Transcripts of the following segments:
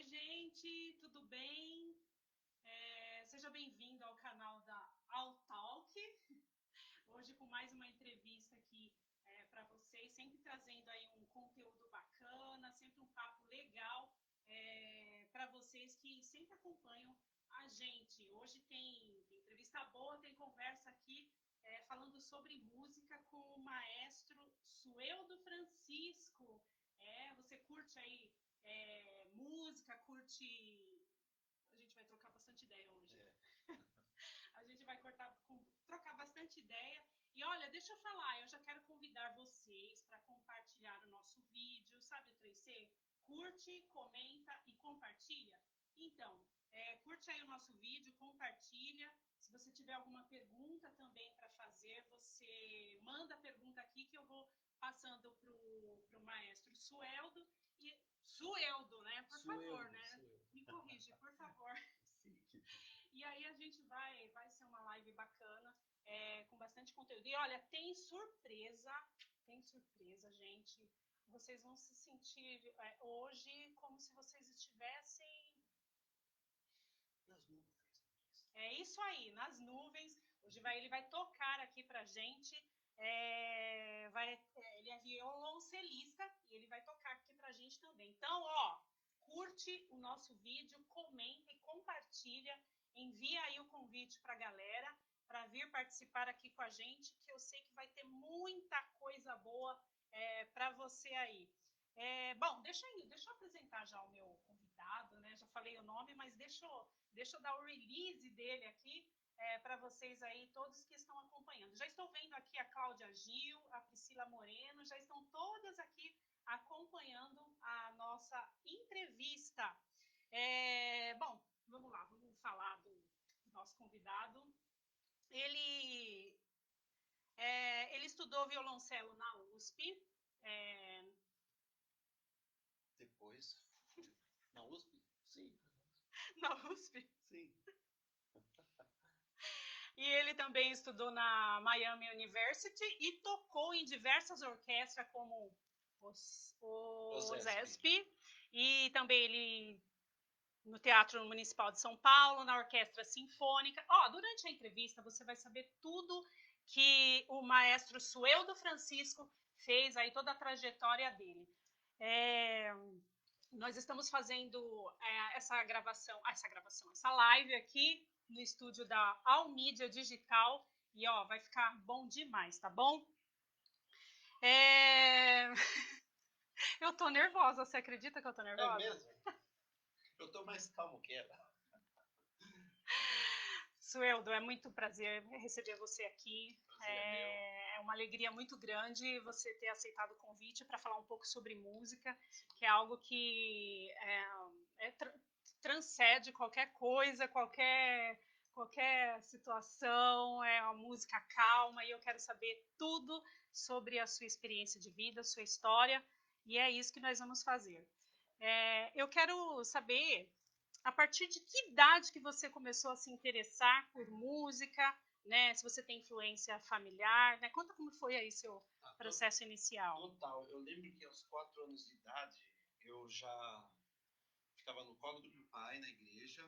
Oi, gente, tudo bem? Seja bem-vindo ao canal da Altalk. Hoje com mais uma entrevista aqui para vocês, sempre trazendo aí um conteúdo bacana, sempre um papo legal para vocês que sempre acompanham a gente. Hoje tem entrevista boa, tem conversa aqui falando sobre música com o maestro Sueldo Francisco. Você curte aí música, curte. A gente vai trocar bastante ideia hoje. A gente vai trocar bastante ideia. E olha, deixa eu falar, eu já quero convidar vocês para compartilhar o nosso vídeo, sabe o 3C? Curte, comenta e compartilha. Então, curte aí o nosso vídeo, compartilha. Se você tiver alguma pergunta também para fazer, você manda a pergunta aqui que eu vou passando para o maestro Sueldo. Sueldo, né? Por favor, né? Sueldo. Me corrige, por favor. Sim. E aí a gente vai ser uma live bacana, com bastante conteúdo. E olha, tem surpresa, gente. Vocês vão se sentir hoje como se vocês estivessem... Nas nuvens. É isso aí, nas nuvens. Hoje ele vai tocar aqui pra gente. Ele é violoncelista e ele vai tocar aqui pra gente também. Então, ó, curte o nosso vídeo, comenta e compartilha. Envia aí o convite pra galera para vir participar aqui com a gente, que eu sei que vai ter muita coisa boa para você aí. Bom, deixa eu apresentar já o meu convidado, né? Já falei o nome, mas deixa eu dar o release dele aqui para vocês aí, todos que estão acompanhando. Já estou vendo aqui a Cláudia Gil, a Priscila Moreno, já estão todas aqui acompanhando a nossa entrevista. Bom, vamos lá, vamos falar do nosso convidado. Ele estudou violoncelo na USP. Depois, na USP? Sim. Na USP? Sim. E ele também estudou na Miami University e tocou em diversas orquestras, como o ZESP, e também ele no Teatro Municipal de São Paulo, na Orquestra Sinfônica. Durante a entrevista você vai saber tudo que o maestro Sueldo Francisco fez, aí toda a trajetória dele. Nós estamos fazendo essa live aqui no estúdio da Almídia Digital e vai ficar bom demais, tá bom? Eu tô nervosa, você acredita que eu tô nervosa? É mesmo? Eu tô mais calmo que ela. Sueldo, é muito prazer receber você aqui. Prazer é meu. É uma alegria muito grande você ter aceitado o convite para falar um pouco sobre música, que é algo que transcende qualquer coisa, qualquer situação, é uma música calma, e eu quero saber tudo sobre a sua experiência de vida, sua história, e é isso que nós vamos fazer. Eu quero saber a partir de que idade que você começou a se interessar por música, né? Se você tem influência familiar, né? Conta como foi aí seu processo inicial. Total. Eu lembro que aos 4 anos de idade, eu já ficava no colo do meu pai, na igreja,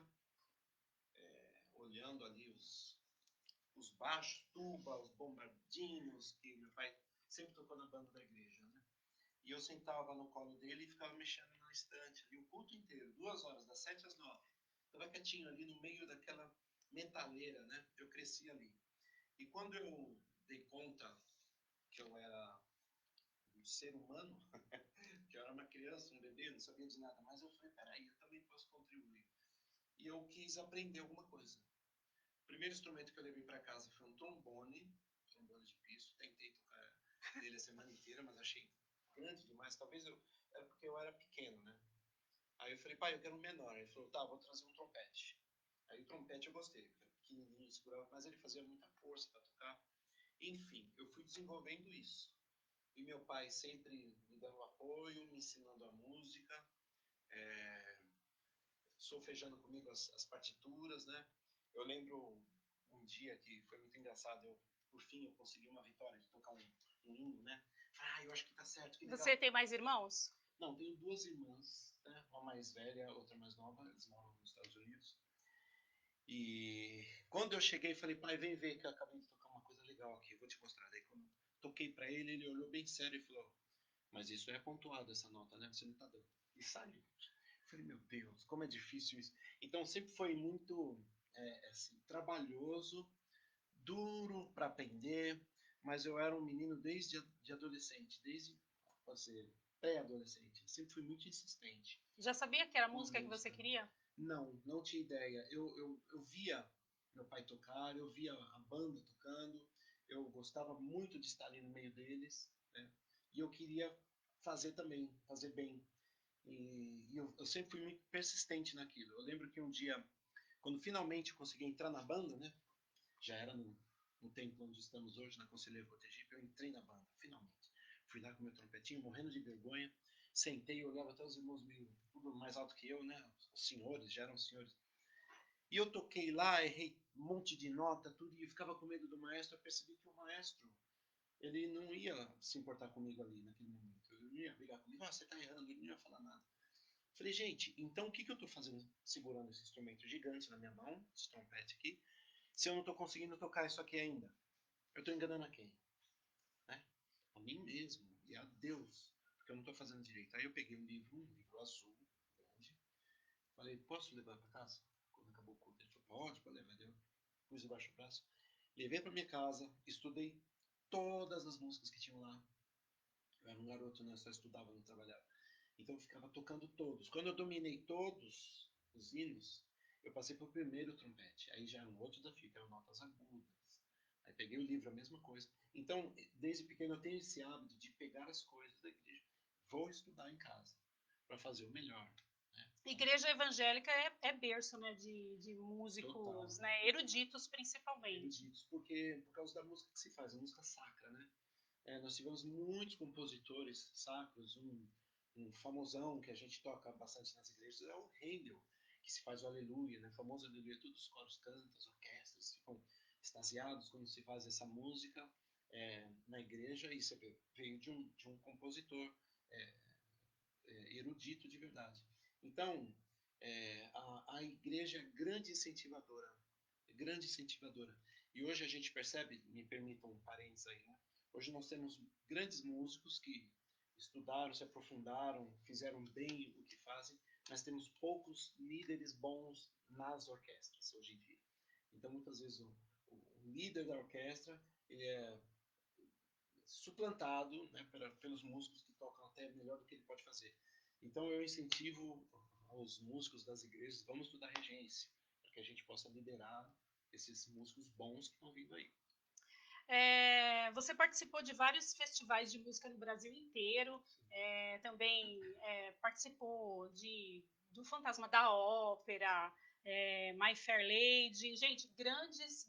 olhando ali os baixos, tuba, os bombardinhos, que meu pai sempre tocou na banda da igreja, né? E eu sentava no colo dele e ficava mexendo na estante ali o culto inteiro, 2 horas, das 7 às 9. Estava quietinho ali no meio daquela metaleira, né? Eu cresci ali. E quando eu dei conta que eu era um ser humano, que eu era uma criança, um bebê, não sabia de nada, mas eu falei, peraí, eu também posso contribuir. E eu quis aprender alguma coisa. O primeiro instrumento que eu levei para casa foi um trombone de piso. Tentei tocar nele a semana inteira, mas achei grande demais. Era porque eu era pequeno, né? Aí eu falei, pai, eu quero um menor. Ele falou, tá, vou trazer um trompete. Aí o trompete eu gostei, porque era pequenininho, segurava, mas ele fazia muita força para tocar. Enfim, eu fui desenvolvendo isso. E meu pai sempre me dando apoio, me ensinando a música, solfejando comigo as partituras, né? Eu lembro um dia que foi muito engraçado, por fim eu consegui uma vitória de tocar um hino, né? Eu acho que tá certo, que legal. Você tem mais irmãos? Não, tenho 2 irmãs, né? uma mais velha, outra mais nova, eles moram nos Estados Unidos. E quando eu cheguei, falei, pai, vem ver que eu acabei de tocar uma coisa legal aqui, vou te mostrar. Daí quando eu toquei para ele, ele olhou bem sério e falou, mas isso é pontuado, essa nota, né? Você não tá dando. E saiu. Eu falei, meu Deus, como é difícil isso. Então sempre foi muito assim, trabalhoso, duro para aprender, mas eu era um menino desde de adolescente, desde, pode ser, pré-adolescente. Sempre fui muito insistente Já sabia que era a com a música que você música. queria? Não tinha ideia. Eu via meu pai tocar, eu via a banda tocando, eu gostava muito de estar ali no meio deles, né? E eu queria fazer também, fazer bem. E eu sempre fui muito persistente naquilo. Eu lembro que um dia, quando finalmente eu consegui entrar na banda, né? Já era no templo onde estamos hoje, na Conselheiro Cotegipe, eu entrei na banda, finalmente. Fui lá com meu trompetinho, morrendo de vergonha. Sentei, olhava até os irmãos meio tudo mais alto que eu, né? Os senhores, já eram senhores. E eu toquei lá, errei um monte de nota, tudo, e eu ficava com medo do maestro. Eu percebi que o maestro, ele não ia se importar comigo ali naquele momento. Ele não ia brigar comigo, ah, você tá errando, ele não ia falar nada. Falei, gente, então o que, que eu tô fazendo segurando esse instrumento gigante na minha mão, esse trompete aqui, se eu não tô conseguindo tocar isso aqui ainda? Eu tô enganando a quem? Né? A mim mesmo e a Deus, porque eu não tô fazendo direito. Aí eu peguei um livro azul, grande, falei, posso levar para casa? Quando acabou o culto, ele falou, pode levar. Eu pus debaixo do braço, levei para minha casa, estudei todas as músicas que tinham lá. Eu era um garoto, né? Só estudava, não trabalhava. Então eu ficava tocando todos. Quando eu dominei todos os hinos, eu passei para o primeiro trompete. Aí já era um outro desafio, que eram notas agudas. Aí peguei o livro, a mesma coisa. Então, desde pequeno eu tenho esse hábito de pegar as coisas da igreja. Vou estudar em casa para fazer o melhor. Né? Igreja evangélica é berço, né, de músicos, Total. né, eruditos principalmente. Eruditos, porque por causa da música que se faz, a música sacra, né? Nós tivemos muitos compositores sacros, um famosão que a gente toca bastante nas igrejas é o Handel, que se faz o Aleluia, né? O famoso Aleluia, todos os coros cantam, as orquestras ficam extasiados quando se faz essa música na igreja, e você veio de um compositor é, erudito de verdade. Então, a igreja é grande incentivadora. E hoje a gente percebe, me permitam um parênteses aí, né? Hoje nós temos grandes músicos que estudaram, se aprofundaram, fizeram bem o que fazem, mas temos poucos líderes bons nas orquestras hoje em dia. Então, muitas vezes, o líder da orquestra ele é suplantado, né, pelos músicos que tocam até melhor do que ele pode fazer. Então, eu incentivo aos músicos das igrejas, vamos estudar regência, para que a gente possa liderar esses músicos bons que estão vindo aí. Você participou de vários festivais de música no Brasil inteiro, também participou do Fantasma da Ópera, My Fair Lady, gente, grandes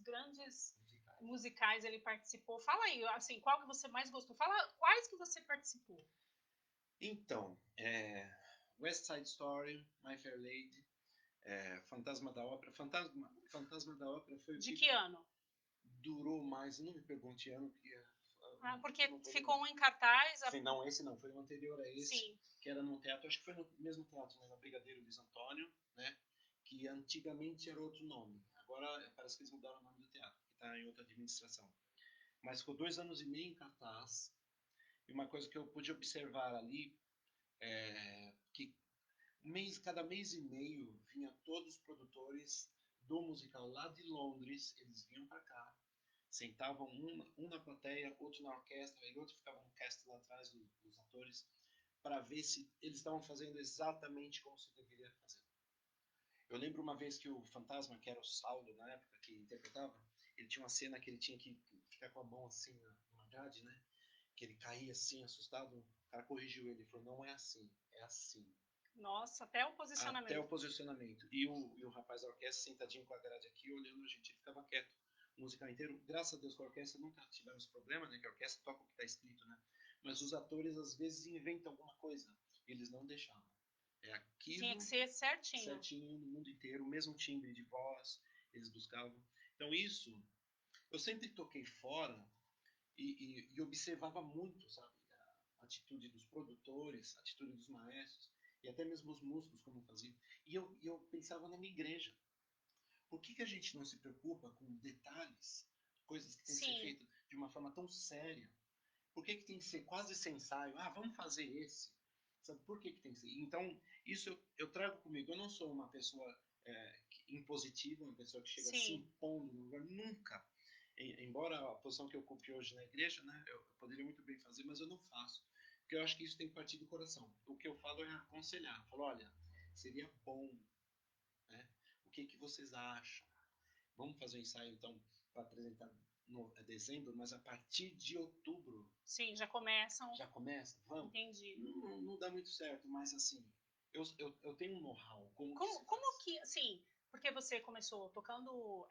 musicais ele participou. Fala aí, assim, qual que você mais gostou? Fala quais que você participou. Então, West Side Story, My Fair Lady, Fantasma da Ópera. Fantasma da Ópera foi o De que que ano? durou mais, não me pergunte ano, porque Porque não vou ficou lembrar. um em cartaz. Sim, não, esse não, foi o anterior a esse, Sim. que era no teatro, acho que foi no mesmo teatro, né, na Brigadeiro Luiz Antônio, né, que antigamente era outro nome. Agora parece que eles mudaram o nome do teatro, que está em outra administração. Mas ficou 2 anos e meio em cartaz, e uma coisa que eu pude observar ali que cada mês e meio vinha todos os produtores do musical lá de Londres, eles vinham para cá, sentavam um na plateia, outro na orquestra, e outro ficava no cast lá atrás dos atores, para ver se eles estavam fazendo exatamente como se deveria fazer. Eu lembro uma vez que o Fantasma, que era o Saulo na época, que interpretava, ele tinha uma cena que ele tinha que ficar com a mão assim numa grade, né? Que ele caía assim, assustado. O cara corrigiu ele, falou, não é assim, é assim. Nossa, até o Até o posicionamento. posicionamento. E o rapaz da orquestra sentadinho com a grade aqui, olhando a gente, ele ficava quieto o musical inteiro. Graças a Deus com a orquestra nunca tivemos problema, né? Que a orquestra toca o que está escrito, né? Mas os atores às vezes inventam alguma coisa. Eles não deixavam. É Tinha que aquilo ser certinho. certinho no mundo inteiro, o mesmo timbre de voz eles buscavam. Então isso, eu sempre toquei fora e observava muito, sabe? A atitude dos produtores, a atitude dos maestros. e até mesmo os músicos como faziam. E eu pensava na minha igreja. Por que a gente não se preocupa com detalhes, coisas que têm que ser Sim, feitas de uma forma tão séria? Por que tem que ser quase sem ensaio? Ah, vamos fazer esse. Sabe por que tem que ser? Então, isso eu trago comigo. Eu não sou uma pessoa impositiva, uma pessoa que chega se sim. impondo no lugar. Nunca. Embora a posição que eu ocupe hoje na igreja, né, eu poderia muito bem fazer, mas eu não faço. Porque eu acho que isso tem que partir do coração. O que eu falo é aconselhar. Eu falo, olha, seria bom, né? O que vocês acham? Vamos fazer um ensaio, então, para apresentar no dezembro, mas a partir de outubro Sim, já começam. já começa? Vamos. Entendi. Não dá muito certo, mas assim, eu tenho um know-how, como que se Como faz. que, assim, porque você começou tocando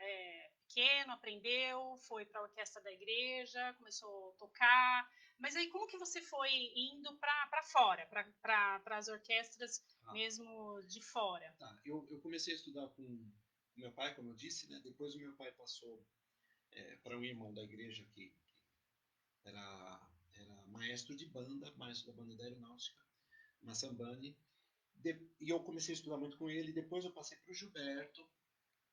pequeno, aprendeu, foi para a orquestra da igreja, começou a tocar, mas aí como que você foi indo para fora, para as orquestras Ah, mesmo de fora? tá. Eu comecei a estudar com meu pai, como eu disse, né? Depois o meu pai passou para um irmão da igreja que era maestro de banda, maestro da banda da aeronáutica, Massambani. E eu comecei a estudar muito com ele. Depois eu passei para o Gilberto,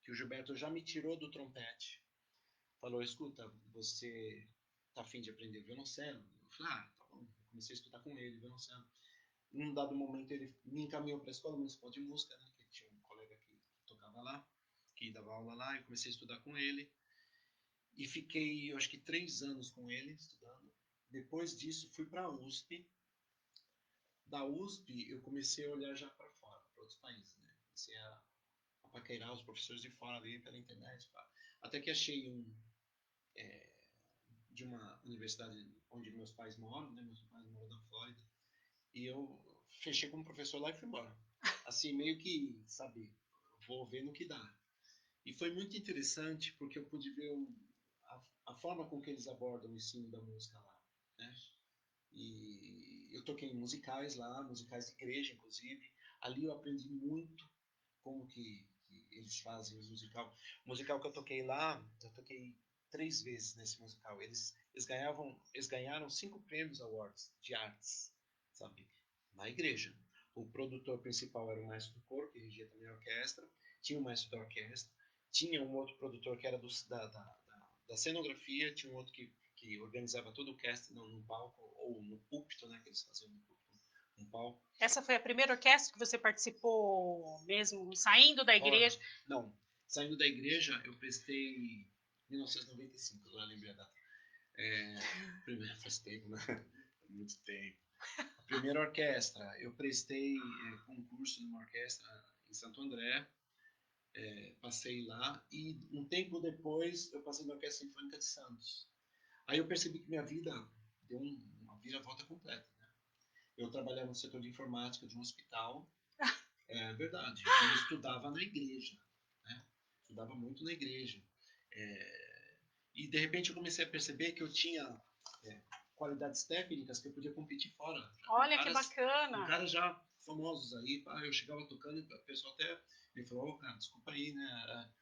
que o Gilberto já me tirou do trompete. Falou, escuta, você tá afim de aprender violoncelo? Eu falei, tá bom. Eu comecei a estudar com ele, violoncelo. Num dado momento ele me encaminhou para a Escola Municipal de Música, né, que tinha um colega que tocava lá, que dava aula lá, eu comecei a estudar com ele. E fiquei, eu acho que 3 anos com ele, estudando. Depois disso, fui para a USP. Da USP, eu comecei a olhar já para fora, para outros países, né? Comecei a paquerar os professores de fora ali pela internet. Pá. Até que achei de uma universidade onde meus pais moram, né? Meus pais moram na Flórida. E eu fechei como professor lá e fui embora. Assim, meio que, sabe, vou ver no que dá. E foi muito interessante porque eu pude ver a forma com que eles abordam o ensino da música lá, né? E eu toquei em musicais lá, musicais de igreja, inclusive. Ali eu aprendi muito como que eles fazem o musical. O musical que eu toquei lá, eu toquei 3 vezes nesse musical. Eles ganharam 5 prêmios awards de artes, sabe? Na igreja. O produtor principal era o maestro do coro, que regia também a orquestra. Tinha o maestro da orquestra. Tinha um outro produtor que era da cenografia. Tinha um outro que organizava todo o cast no palco, ou no púlpito, né? Que eles faziam no púlpito, no palco. Essa foi a primeira orquestra que você participou mesmo saindo da Fora. igreja? Não. Saindo da igreja, eu prestei em 1995, agora lembrei a data. Primeiro, faz tempo, né? Muito tempo. A primeira orquestra, eu prestei concurso numa orquestra em Santo André, passei lá, e um tempo depois eu passei na Orquestra Sinfônica de Santos. Aí eu percebi que minha vida deu uma viravolta completa, né? Eu trabalhava no setor de informática de um hospital, é verdade, e estudava na igreja, né? Estudava muito na igreja. E de repente eu comecei a perceber que eu tinha qualidades técnicas que eu podia competir fora, já Olha que com bacana! caras já famosos aí. Eu chegava tocando e o pessoal até me falou, oh, cara, desculpa aí, né?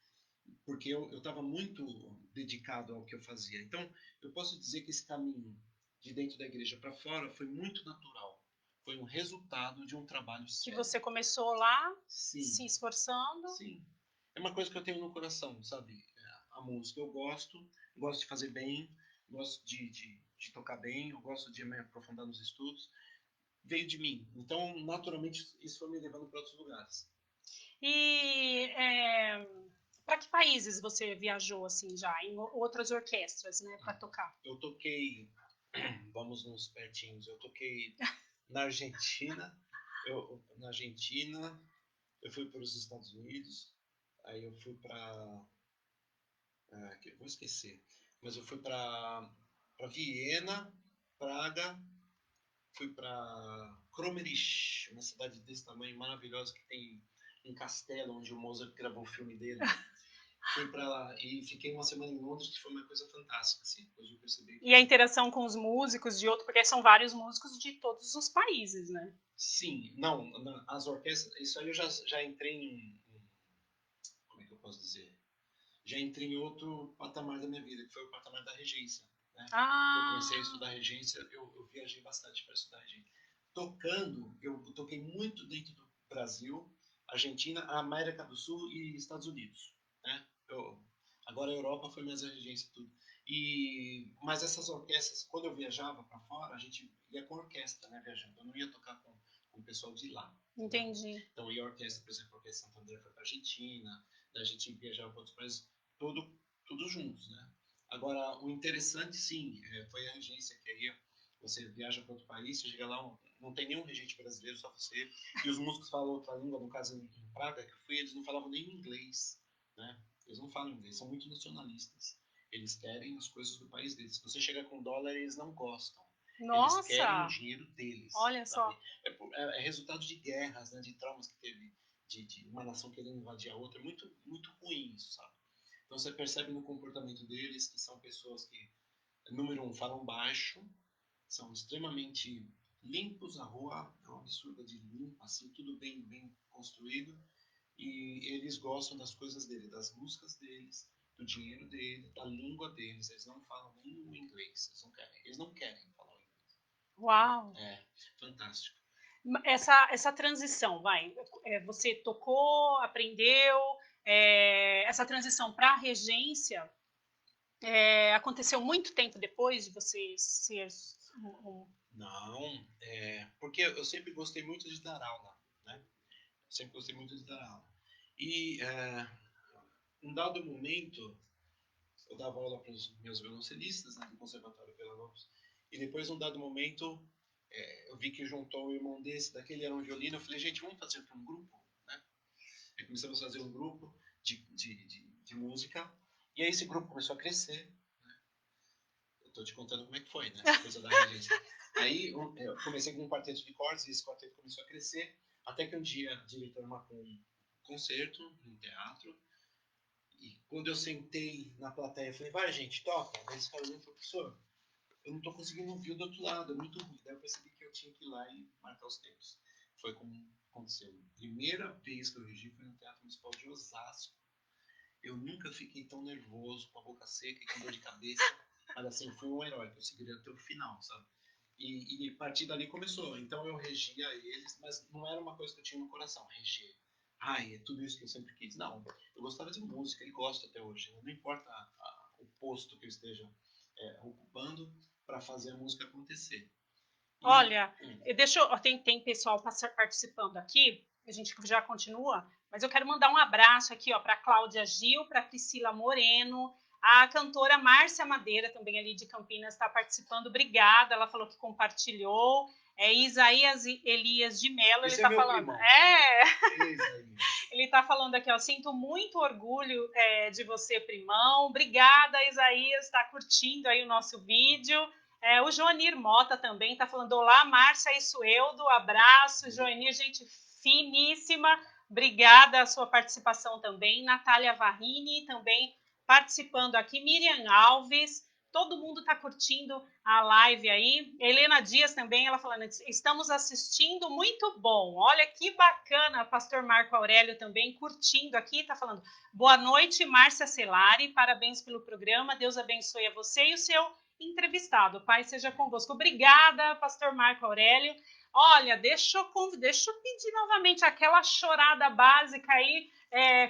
Porque eu estava muito dedicado ao que eu fazia. Então, eu posso dizer que esse caminho de dentro da igreja para fora foi muito natural. Foi um resultado de um trabalho Que sério. você começou lá, Sim, se esforçando. sim. É uma coisa que eu tenho no coração, sabe? A música eu gosto de fazer bem, gosto de tocar bem, eu gosto de me aprofundar nos estudos. Veio de mim. Então, naturalmente, isso foi me levando para outros lugares. E para que países você viajou assim já em outras orquestras, né, para tocar? Eu toquei, vamos nos pertinhos, eu toquei na Argentina, na Argentina, eu fui para os Estados Unidos, aí eu fui para, que eu vou esquecer, mas eu fui para Viena, Praga, fui para Kromerich, uma cidade desse tamanho maravilhosa que tem um castelo onde o Mozart gravou o filme dele. Fui para lá e fiquei uma semana em Londres, que foi uma coisa fantástica, assim. Depois eu percebi E a que interação com os músicos de outro, porque são vários músicos de todos os países, né? sim, não, as orquestras, isso aí eu já entrei como é que eu posso dizer? Já entrei em outro patamar da minha vida, que foi o patamar da regência, né? Eu Ah, comecei a estudar regência, eu viajei bastante para estudar regência. tocando, eu toquei muito dentro do Brasil, Argentina, América do Sul e Estados Unidos, né? Agora a Europa foi mais a regência e tudo. Mas essas orquestras, quando eu viajava para fora, a gente ia com orquestra, né, viajando. Eu não ia tocar com o pessoal de lá. Entendi. Né? Então ia a orquestra, por exemplo, a Orquestra Santander foi para a Argentina, a gente viajava para outros países, tudo juntos, né? Agora, o interessante, sim, foi a regência, que aí você viaja para outro país, você chega lá, não tem nenhum regente brasileiro, só você, e os músicos falam outra língua, no caso em Praga, que eu fui, eles não falavam nem inglês, né? Eles não falam inglês, são muito nacionalistas. Eles querem as coisas do país deles. Se você chega com dólar, eles não gostam. Eles querem o dinheiro deles. Olha sabe? só. É resultado de guerras, né, de traumas que teve, de uma nação querendo invadir a outra. É muito, muito ruim isso, sabe? Então você percebe no comportamento deles que são pessoas que, número um, falam baixo, são extremamente limpos, a rua é uma absurda de limpa, assim, tudo bem, bem construído. E eles gostam das coisas dele, das músicas deles, do dinheiro dele, da língua deles. Eles não falam nem o inglês, eles não querem falar o inglês. Uau! É, fantástico. Essa transição, você tocou, aprendeu, essa transição para a regência aconteceu muito tempo depois de você ser Não, porque eu sempre gostei muito de dar aula, né? Sempre gostei muito de dar aula. E em dado momento, eu dava aula para os meus violoncelistas, né, do Conservatório Vila Lobos, e depois, num dado momento, eu vi que juntou um irmão desse, daquele era um violino, eu falei, gente, vamos fazer para um grupo, né? Aí começamos a fazer um grupo de música, e aí esse grupo começou a crescer. Eu tô te contando como é que foi, né? Essa coisa da regência. Aí eu comecei com um quarteto de cordas, e esse quarteto começou a crescer, até que um dia o diretor marcou um concerto no teatro, e quando eu sentei na plateia, eu falei, vai gente, toca. Aí eles falaram, professor, eu não tô conseguindo ouvir do outro lado, é muito ruim. Daí eu percebi que eu tinha que ir lá e marcar os tempos. Foi como aconteceu. Primeira vez que eu regi foi no Teatro Municipal de Osasco. Eu nunca fiquei tão nervoso, com a boca seca e com dor de cabeça. Mas assim, fui um herói, eu segurei até o final, sabe? E a partir dali começou. Então eu regia eles, mas não era uma coisa que eu tinha no coração, reger. Ai, é tudo isso que eu sempre quis. Não, eu gostava de música e gosto até hoje. Não importa o posto que eu esteja ocupando para fazer a música acontecer. Olha, tem pessoal participando aqui, a gente já continua, mas eu quero mandar um abraço aqui para Cláudia Gil, para Priscila Moreno, a cantora Márcia Madeira, também ali de Campinas, está participando, obrigada, ela falou que compartilhou. Isaías Elias de Mello, ele está falando. Primão. Ele está falando aqui, ó, sinto muito orgulho de você, primão. Obrigada, Isaías, está curtindo aí o nosso vídeo. O Joanir Mota também está falando, olá, Márcia e Sueldo, abraço. Joanir, gente finíssima, obrigada a sua participação também. Natália Varrini também participando aqui, Miriam Alves, todo mundo está curtindo a live aí. Helena Dias também, ela falando, estamos assistindo, muito bom. Olha que bacana, pastor Marco Aurélio também curtindo aqui, está falando, boa noite, Márcia Celari, parabéns pelo programa, Deus abençoe a você e o seu entrevistado. Pai seja convosco. Obrigada, pastor Marco Aurélio. Olha, deixa eu pedir novamente aquela chorada básica aí.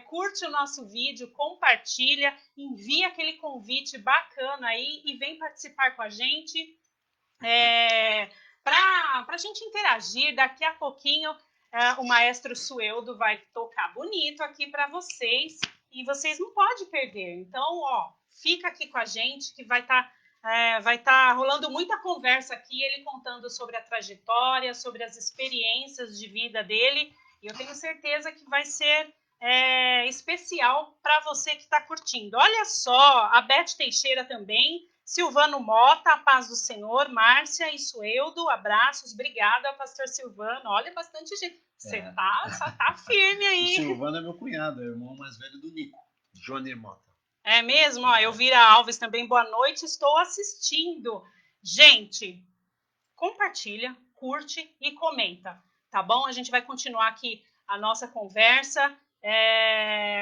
Curte o nosso vídeo, compartilha, envia aquele convite bacana aí e vem participar com a gente para a gente interagir. Daqui a pouquinho o maestro Sueldo vai tocar bonito aqui para vocês e vocês não podem perder. Então, fica aqui com a gente que vai estar rolando muita conversa aqui, ele contando sobre a trajetória, sobre as experiências de vida dele, e eu tenho certeza que vai ser especial para você que está curtindo. Olha só, a Beth Teixeira também, Silvano Mota, a paz do Senhor, Márcia e Sueldo, abraços, obrigada, pastor Silvano, olha, bastante gente, você tá firme aí. O Silvano é meu cunhado, é o irmão mais velho do Nico, Johnny Mota. É mesmo? Elvira Alves também, boa noite, estou assistindo. Gente, compartilha, curte e comenta, tá bom? A gente vai continuar aqui a nossa conversa,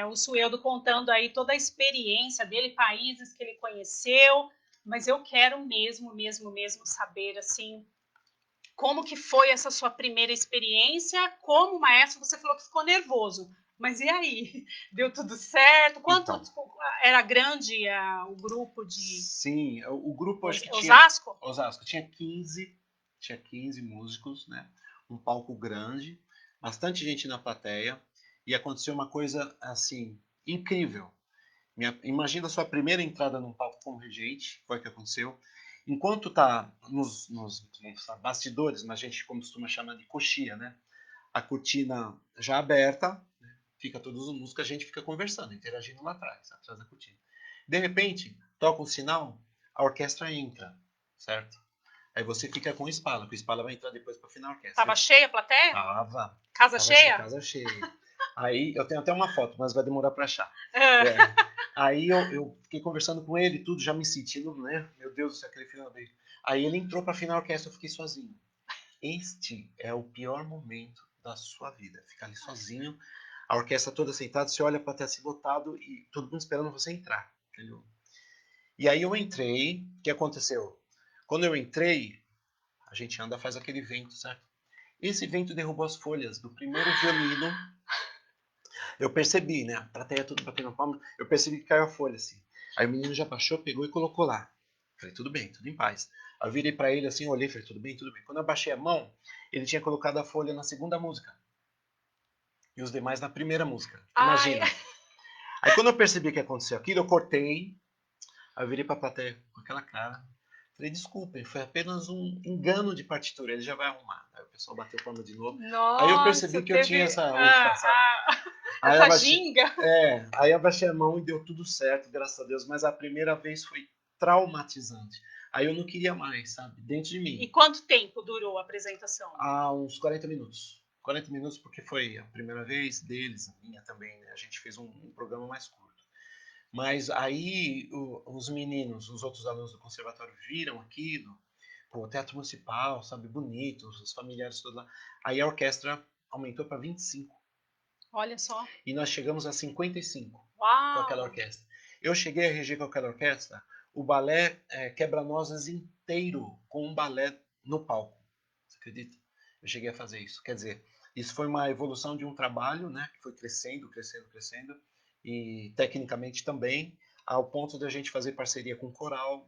o Sueldo contando aí toda a experiência dele, países que ele conheceu, mas eu quero mesmo saber, assim, como que foi essa sua primeira experiência como maestro? Você falou que ficou nervoso, mas e aí? Deu tudo certo? Quanto Então, era grande o grupo de sim, o grupo acho que tinha Osasco? Osasco tinha 15 músicos, né? Um palco grande, bastante gente na plateia e aconteceu uma coisa assim incrível. Imagina a sua primeira entrada num palco como regente, foi o que aconteceu. Enquanto tá nos bastidores, mas a gente costuma chamar de coxia, né? A cortina já aberta, né? Fica todos os músicos, a gente fica conversando, interagindo lá atrás da cortina. De repente, toca um sinal, a orquestra entra, certo? Aí você fica com o Spala, que o Spala vai entrar depois para final a orquestra. Tava cheia a plateia? Casa cheia? Casa cheia. Aí eu tenho até uma foto, mas vai demorar para achar. Ah. É. Aí eu fiquei conversando com ele, tudo, já me sentindo, né? Meu Deus do céu, aquele final dele. Aí ele entrou para final a orquestra, eu fiquei sozinho. Este é o pior momento da sua vida, ficar ali sozinho, a orquestra toda sentada, você olha para ter se lotado e todo mundo esperando você entrar, entendeu? E aí eu entrei, o que aconteceu? Quando eu entrei, a gente anda, faz aquele vento, certo? Esse vento derrubou as folhas do primeiro violino. Eu percebi, né? A plateia tudo batendo palma. Eu percebi que caiu a folha, assim. Aí o menino já baixou, pegou e colocou lá. Falei, tudo bem, tudo em paz. Aí eu virei para ele assim, olhei, falei, tudo bem, tudo bem. Quando eu baixei a mão, ele tinha colocado a folha na segunda música. E os demais na primeira música. Ai. Imagina. Aí quando eu percebi que aconteceu aquilo, eu cortei. Aí eu virei pra plateia com aquela cara. Falei, desculpem, foi apenas um engano de partitura, ele já vai arrumar. Aí o pessoal bateu palma de novo. Aí eu Nossa, percebi que eu tinha teve essa ufa, sabe? Aí eu essa abaixei, ginga. aí eu abaixei a mão e deu tudo certo, graças a Deus. Mas a primeira vez foi traumatizante. Aí eu não queria mais, sabe? Dentro de mim. E quanto tempo durou a apresentação? Há uns 40 minutos. 40 minutos porque foi a primeira vez deles, a minha também, né? A gente fez um programa mais curto. Mas aí os meninos, os outros alunos do conservatório viram aquilo, pô, teatro municipal, sabe, bonito, os familiares todos lá. Aí a orquestra aumentou para 25. Olha só. E nós chegamos a 55 com aquela Uau! orquestra. Eu cheguei a reger com aquela orquestra o balé Quebra-Nozes inteiro, com um balé no palco. Você acredita? Eu cheguei a fazer isso. Quer dizer, isso foi uma evolução de um trabalho, né, que foi crescendo, crescendo, crescendo, e tecnicamente também, ao ponto de a gente fazer parceria com o coral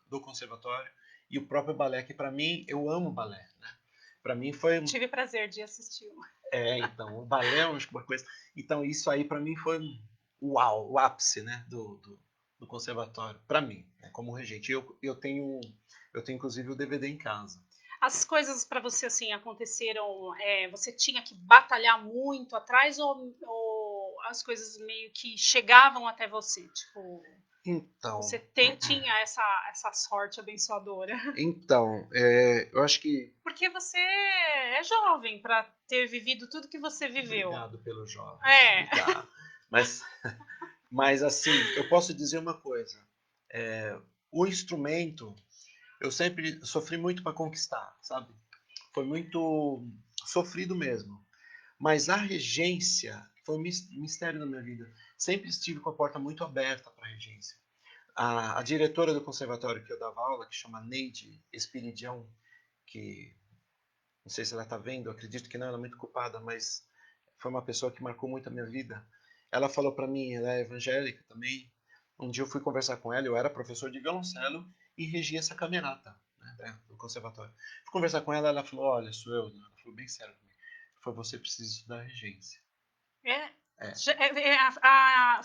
do conservatório e o próprio balé, que para mim, eu amo balé, né? Para mim foi... Tive prazer de assistir. Então, o balé é uma coisa... Então, isso aí para mim foi uau, o ápice, né, do conservatório, para mim, né, como regente. Eu tenho inclusive o DVD em casa. As coisas para você assim aconteceram, você tinha que batalhar muito atrás ou as coisas meio que chegavam até você? Tipo, Então, você tinha essa sorte abençoadora. eu acho que... Porque você é jovem para ter vivido tudo que você viveu. Obrigado pelo jovem. É. Obrigado. Mas assim, eu posso dizer uma coisa. O instrumento, eu sempre sofri muito para conquistar, sabe? Foi muito sofrido mesmo. Mas a regência foi um mistério na minha vida. Sempre estive com a porta muito aberta para a regência. A diretora do conservatório que eu dava aula, que chama Neide Espiridião, que não sei se ela está vendo, acredito que não, ela é muito culpada, mas foi uma pessoa que marcou muito a minha vida. Ela falou para mim, ela é evangélica também. Um dia eu fui conversar com ela, eu era professor de violoncelo e regia essa camerata, né, do conservatório. Fui conversar com ela, ela falou, olha, sou eu. Ela falou bem sério comigo. Foi você precisa estudar regência. É. É.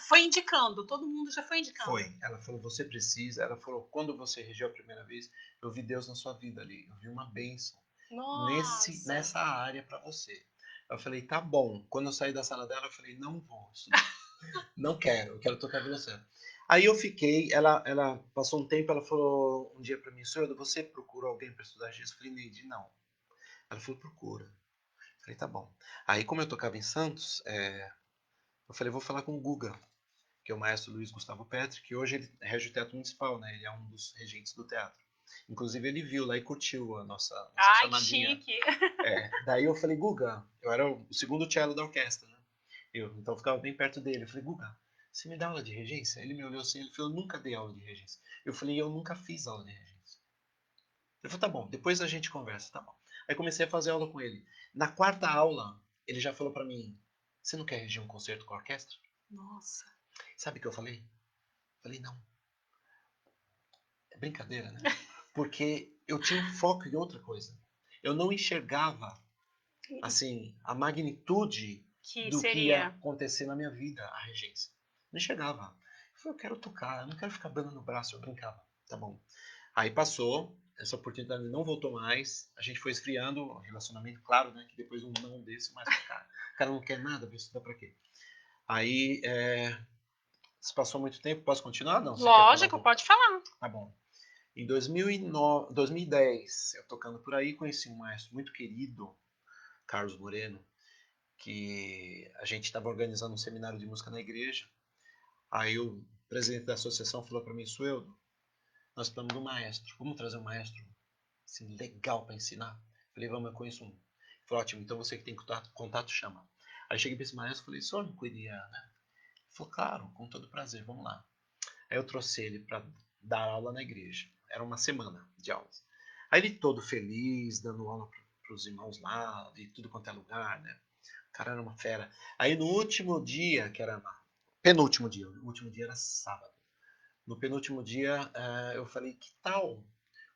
Foi indicando, todo mundo já foi indicando. Foi. Ela falou, você precisa. Ela falou, quando você regiu a primeira vez, eu vi Deus na sua vida ali. Eu vi uma bênção nessa área para você. Eu falei, tá bom. Quando eu saí da sala dela, eu falei, não vou estudar. Não quero, eu quero tocar violoncelo. Aí eu fiquei, ela passou um tempo, ela falou um dia para mim, senhor, você procurou alguém para estudar regência? Eu falei, Neide, não. Ela falou, procura. Eu falei, tá bom. Aí como eu tocava em Santos, eu falei, vou falar com o Guga, que é o maestro Luiz Gustavo Petri, que hoje ele rege o Teatro Municipal, né? Ele é um dos regentes do teatro. Inclusive ele viu lá e curtiu a nossa chamadinha. Chique. Daí eu falei, Guga, eu era o segundo cello da orquestra, né? Então eu ficava bem perto dele. Eu falei, Guga, você me dá aula de regência? Ele me olhou assim, ele falou, eu nunca dei aula de regência. Eu falei, eu nunca fiz aula de regência. Ele falou, tá bom, depois a gente conversa, tá bom. Aí comecei a fazer aula com ele. Na quarta aula, ele já falou para mim, você não quer reger um concerto com a orquestra? Nossa. Sabe o que eu falei? Falei, não. É brincadeira, né? Porque eu tinha um foco em outra coisa. Eu não enxergava, assim, a magnitude Que do que ia seria? acontecer na minha vida, a regência. Não enxergava. Eu falei, eu quero tocar, eu não quero ficar dando no braço, eu brincava. Tá bom. Aí passou, essa oportunidade não voltou mais, a gente foi esfriando, o relacionamento, claro, né, que depois de um não desse, mas o cara não quer nada, vai estudar pra quê? Aí, se passou muito tempo, posso continuar? Não, você quer falar um Lógico, pouco? pode falar. Tá bom. Em 2009, 2010, eu tocando por aí, conheci um maestro muito querido, Carlos Moreno, que a gente estava organizando um seminário de música na igreja. Aí o presidente da associação falou para mim, Sueldo, nós precisamos de um maestro, vamos trazer um maestro assim, legal para ensinar? Falei, vamos, eu conheço um. Ele falou, ótimo, então você que tem contato chama. Aí cheguei para esse maestro e falei, senhor não queria, né? Ele falou, claro, com todo prazer, vamos lá. Aí eu trouxe ele para dar aula na igreja. Era uma semana de aulas. Aí ele todo feliz, dando aula para os irmãos lá, de tudo quanto é lugar, né? O cara era uma fera. Aí no último dia, que era penúltimo dia, o último dia era sábado. No penúltimo dia, eu falei, que tal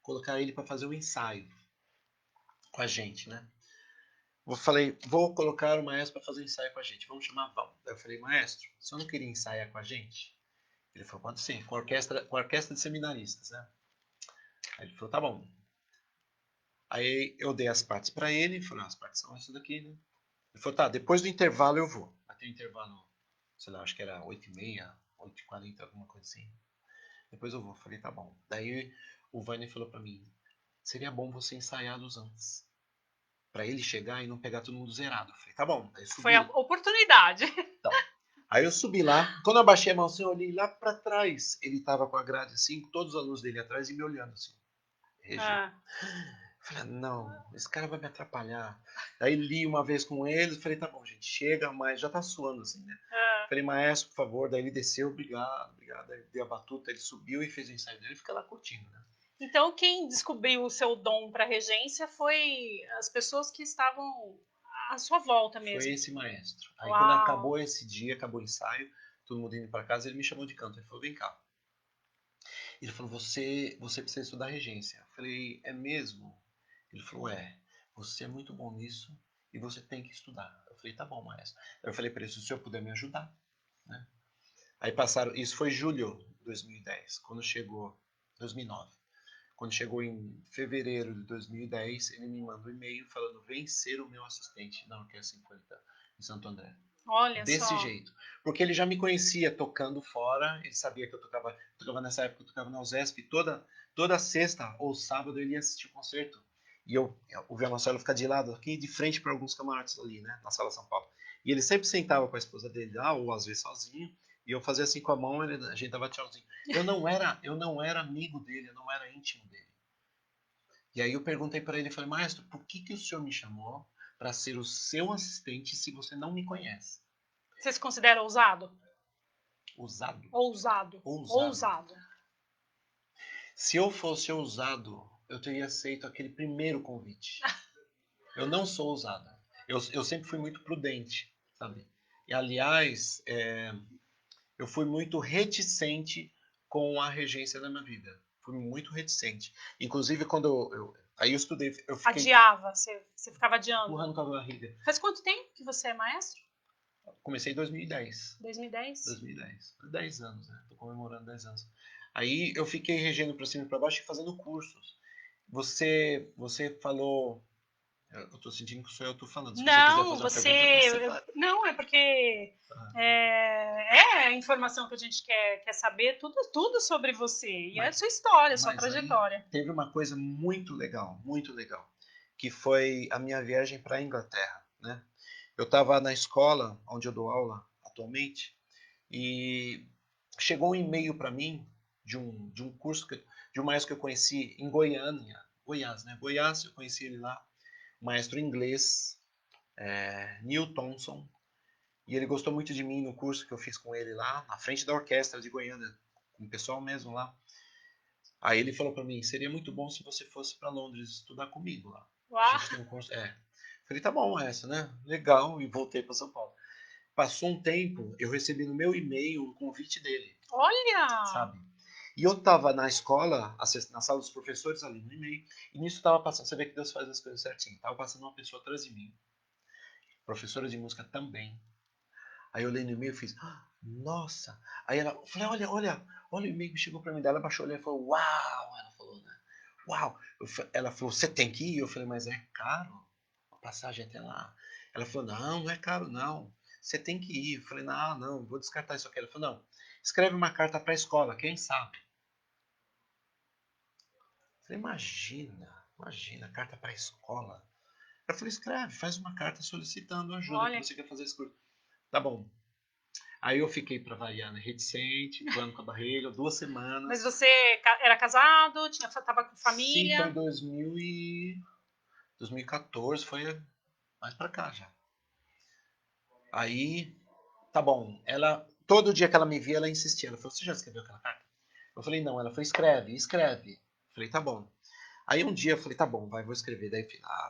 colocar ele para fazer um ensaio com a gente, né? Eu falei, vou colocar o maestro para fazer um ensaio com a gente, vamos chamar Val. Aí eu falei, maestro, você não queria ensaiar com a gente? Ele falou, pode sim, com a orquestra de seminaristas, né? Aí ele falou, tá bom. Aí eu dei as partes para ele, falei, as partes são essas daqui, né? Ele falou, tá, depois do intervalo eu vou. Até o intervalo, sei lá, acho que era 8h30, 8h40, alguma coisa assim. Depois eu vou. Falei, tá bom. Daí o Vânia falou para mim, seria bom você ensaiar dos antes. Para ele chegar e não pegar todo mundo zerado. Falei, tá bom. Aí Foi a subi. oportunidade. Então, aí eu subi lá. Quando eu abaixei a mão assim, eu olhei lá para trás. Ele tava com a grade assim, com todos os alunos dele atrás e me olhando assim. Reger. Ah, Falei, não, esse cara vai me atrapalhar. Aí li uma vez com ele, falei, tá bom, gente, chega, mas já tá suando assim, né? ah. Falei, maestro, por favor. Daí ele desceu, obrigado, obrigado. Aí deu a batuta, ele subiu e fez o ensaio dele e fica lá curtindo, né? Então, quem descobriu o seu dom para regência foi as pessoas que estavam à sua volta Foi mesmo. esse maestro. Aí quando Uau! acabou esse dia, acabou o ensaio, todo mundo indo para casa, ele me chamou de canto. Ele falou, vem cá. Ele falou, você precisa estudar regência. Eu falei, é mesmo? Ele falou, você é muito bom nisso e você tem que estudar. Eu falei, tá bom, maestro. Eu falei para ele, se o senhor puder me ajudar, né? Aí passaram, isso foi julho de 2010, quando chegou, 2009. Quando chegou em fevereiro de 2010, ele me mandou um e-mail falando, vem ser o meu assistente na Orquestra Sinfônica em Santo André. Olha Desse só. jeito. Porque ele já me conhecia tocando fora, ele sabia que eu tocava nessa época, eu tocava na USESP, toda sexta ou sábado ele ia assistir o concerto. E o violoncelo fica de lado aqui, de frente para alguns camarotes ali, né, na Sala São Paulo. E ele sempre sentava com a esposa dele lá, ou às vezes sozinho, e eu fazia assim com a mão, a gente dava tchauzinho. Eu não era amigo dele, eu não era íntimo dele. E aí eu perguntei para ele, falei, maestro, por que o senhor me chamou para ser o seu assistente se você não me conhece? Você se considera ousado? Ousado. Ousado. Ousado. Ousado. Se eu fosse ousado, eu teria aceito aquele primeiro convite. Eu não sou ousado. Eu sempre fui muito prudente, sabe? E, aliás, eu fui muito reticente com a regência da minha vida. Fui muito reticente. Inclusive, quando aí eu estudei, eu fiquei Adiava, você ficava adiando. empurrando com a barriga. Faz quanto tempo que você é maestro? Comecei em 2010. 2010? 2010. 10 anos, né? Tô comemorando 10 anos. Aí eu fiquei regendo para cima e para baixo e fazendo cursos. Você falou. Eu tô sentindo que sou eu tô falando. Se você quiser Não, fazer uma pergunta, você você. fala. Não, é porque Ah, é a informação que a gente quer saber, tudo sobre você. E é a mas, sua história, a sua mas aí trajetória. teve uma coisa muito legal, que foi a minha viagem para a Inglaterra, né? Eu estava na escola onde eu dou aula atualmente e chegou um e-mail para mim de um curso de um maestro que eu conheci em Goiânia, Goiás, né? Goiás, eu conheci ele lá, um maestro inglês, Neil Thompson, e ele gostou muito de mim no curso que eu fiz com ele lá, na frente da orquestra de Goiânia, com o pessoal mesmo lá. Aí ele falou para mim, seria muito bom se você fosse para Londres estudar comigo lá. A Uau! gente tem um curso. Falei, tá bom essa, né? Legal, e voltei para São Paulo. Passou um tempo, eu recebi no meu e-mail um convite dele, Olha! sabe? E eu tava na escola, na sala dos professores ali no e-mail, e nisso tava passando, você vê que Deus faz as coisas certinho. Tava passando uma pessoa atrás de mim, professora de música também. Aí eu olhei no e-mail e fiz, nossa! Aí ela, eu falei, olha o e-mail que chegou pra mim. Daí ela baixou o olho e falou, uau! Ela falou, né? Uau! Ela falou, você tem que ir? Eu falei, mas é caro a passagem até lá. Ela falou, não, não é caro não. Você tem que ir. Eu falei, não, vou descartar isso aqui. Ela falou, não, escreve uma carta para a escola, quem sabe? Eu falei, imagina, carta para a escola. Eu falei, escreve, faz uma carta solicitando ajuda que Olha, você quer fazer esse curso. Tá bom. Aí eu fiquei para variar, né, reticente, plano com a barriga, 2 semanas. mas você era casado, tava com Sim, foi família? em 2014, foi mais para cá já. Aí, tá bom. Ela, todo dia que ela me via, ela insistia. Ela falou, você já escreveu aquela carta? Eu falei, não. Ela falou, escreve. Eu falei, tá bom. Aí um dia eu falei, tá bom, vou escrever. Daí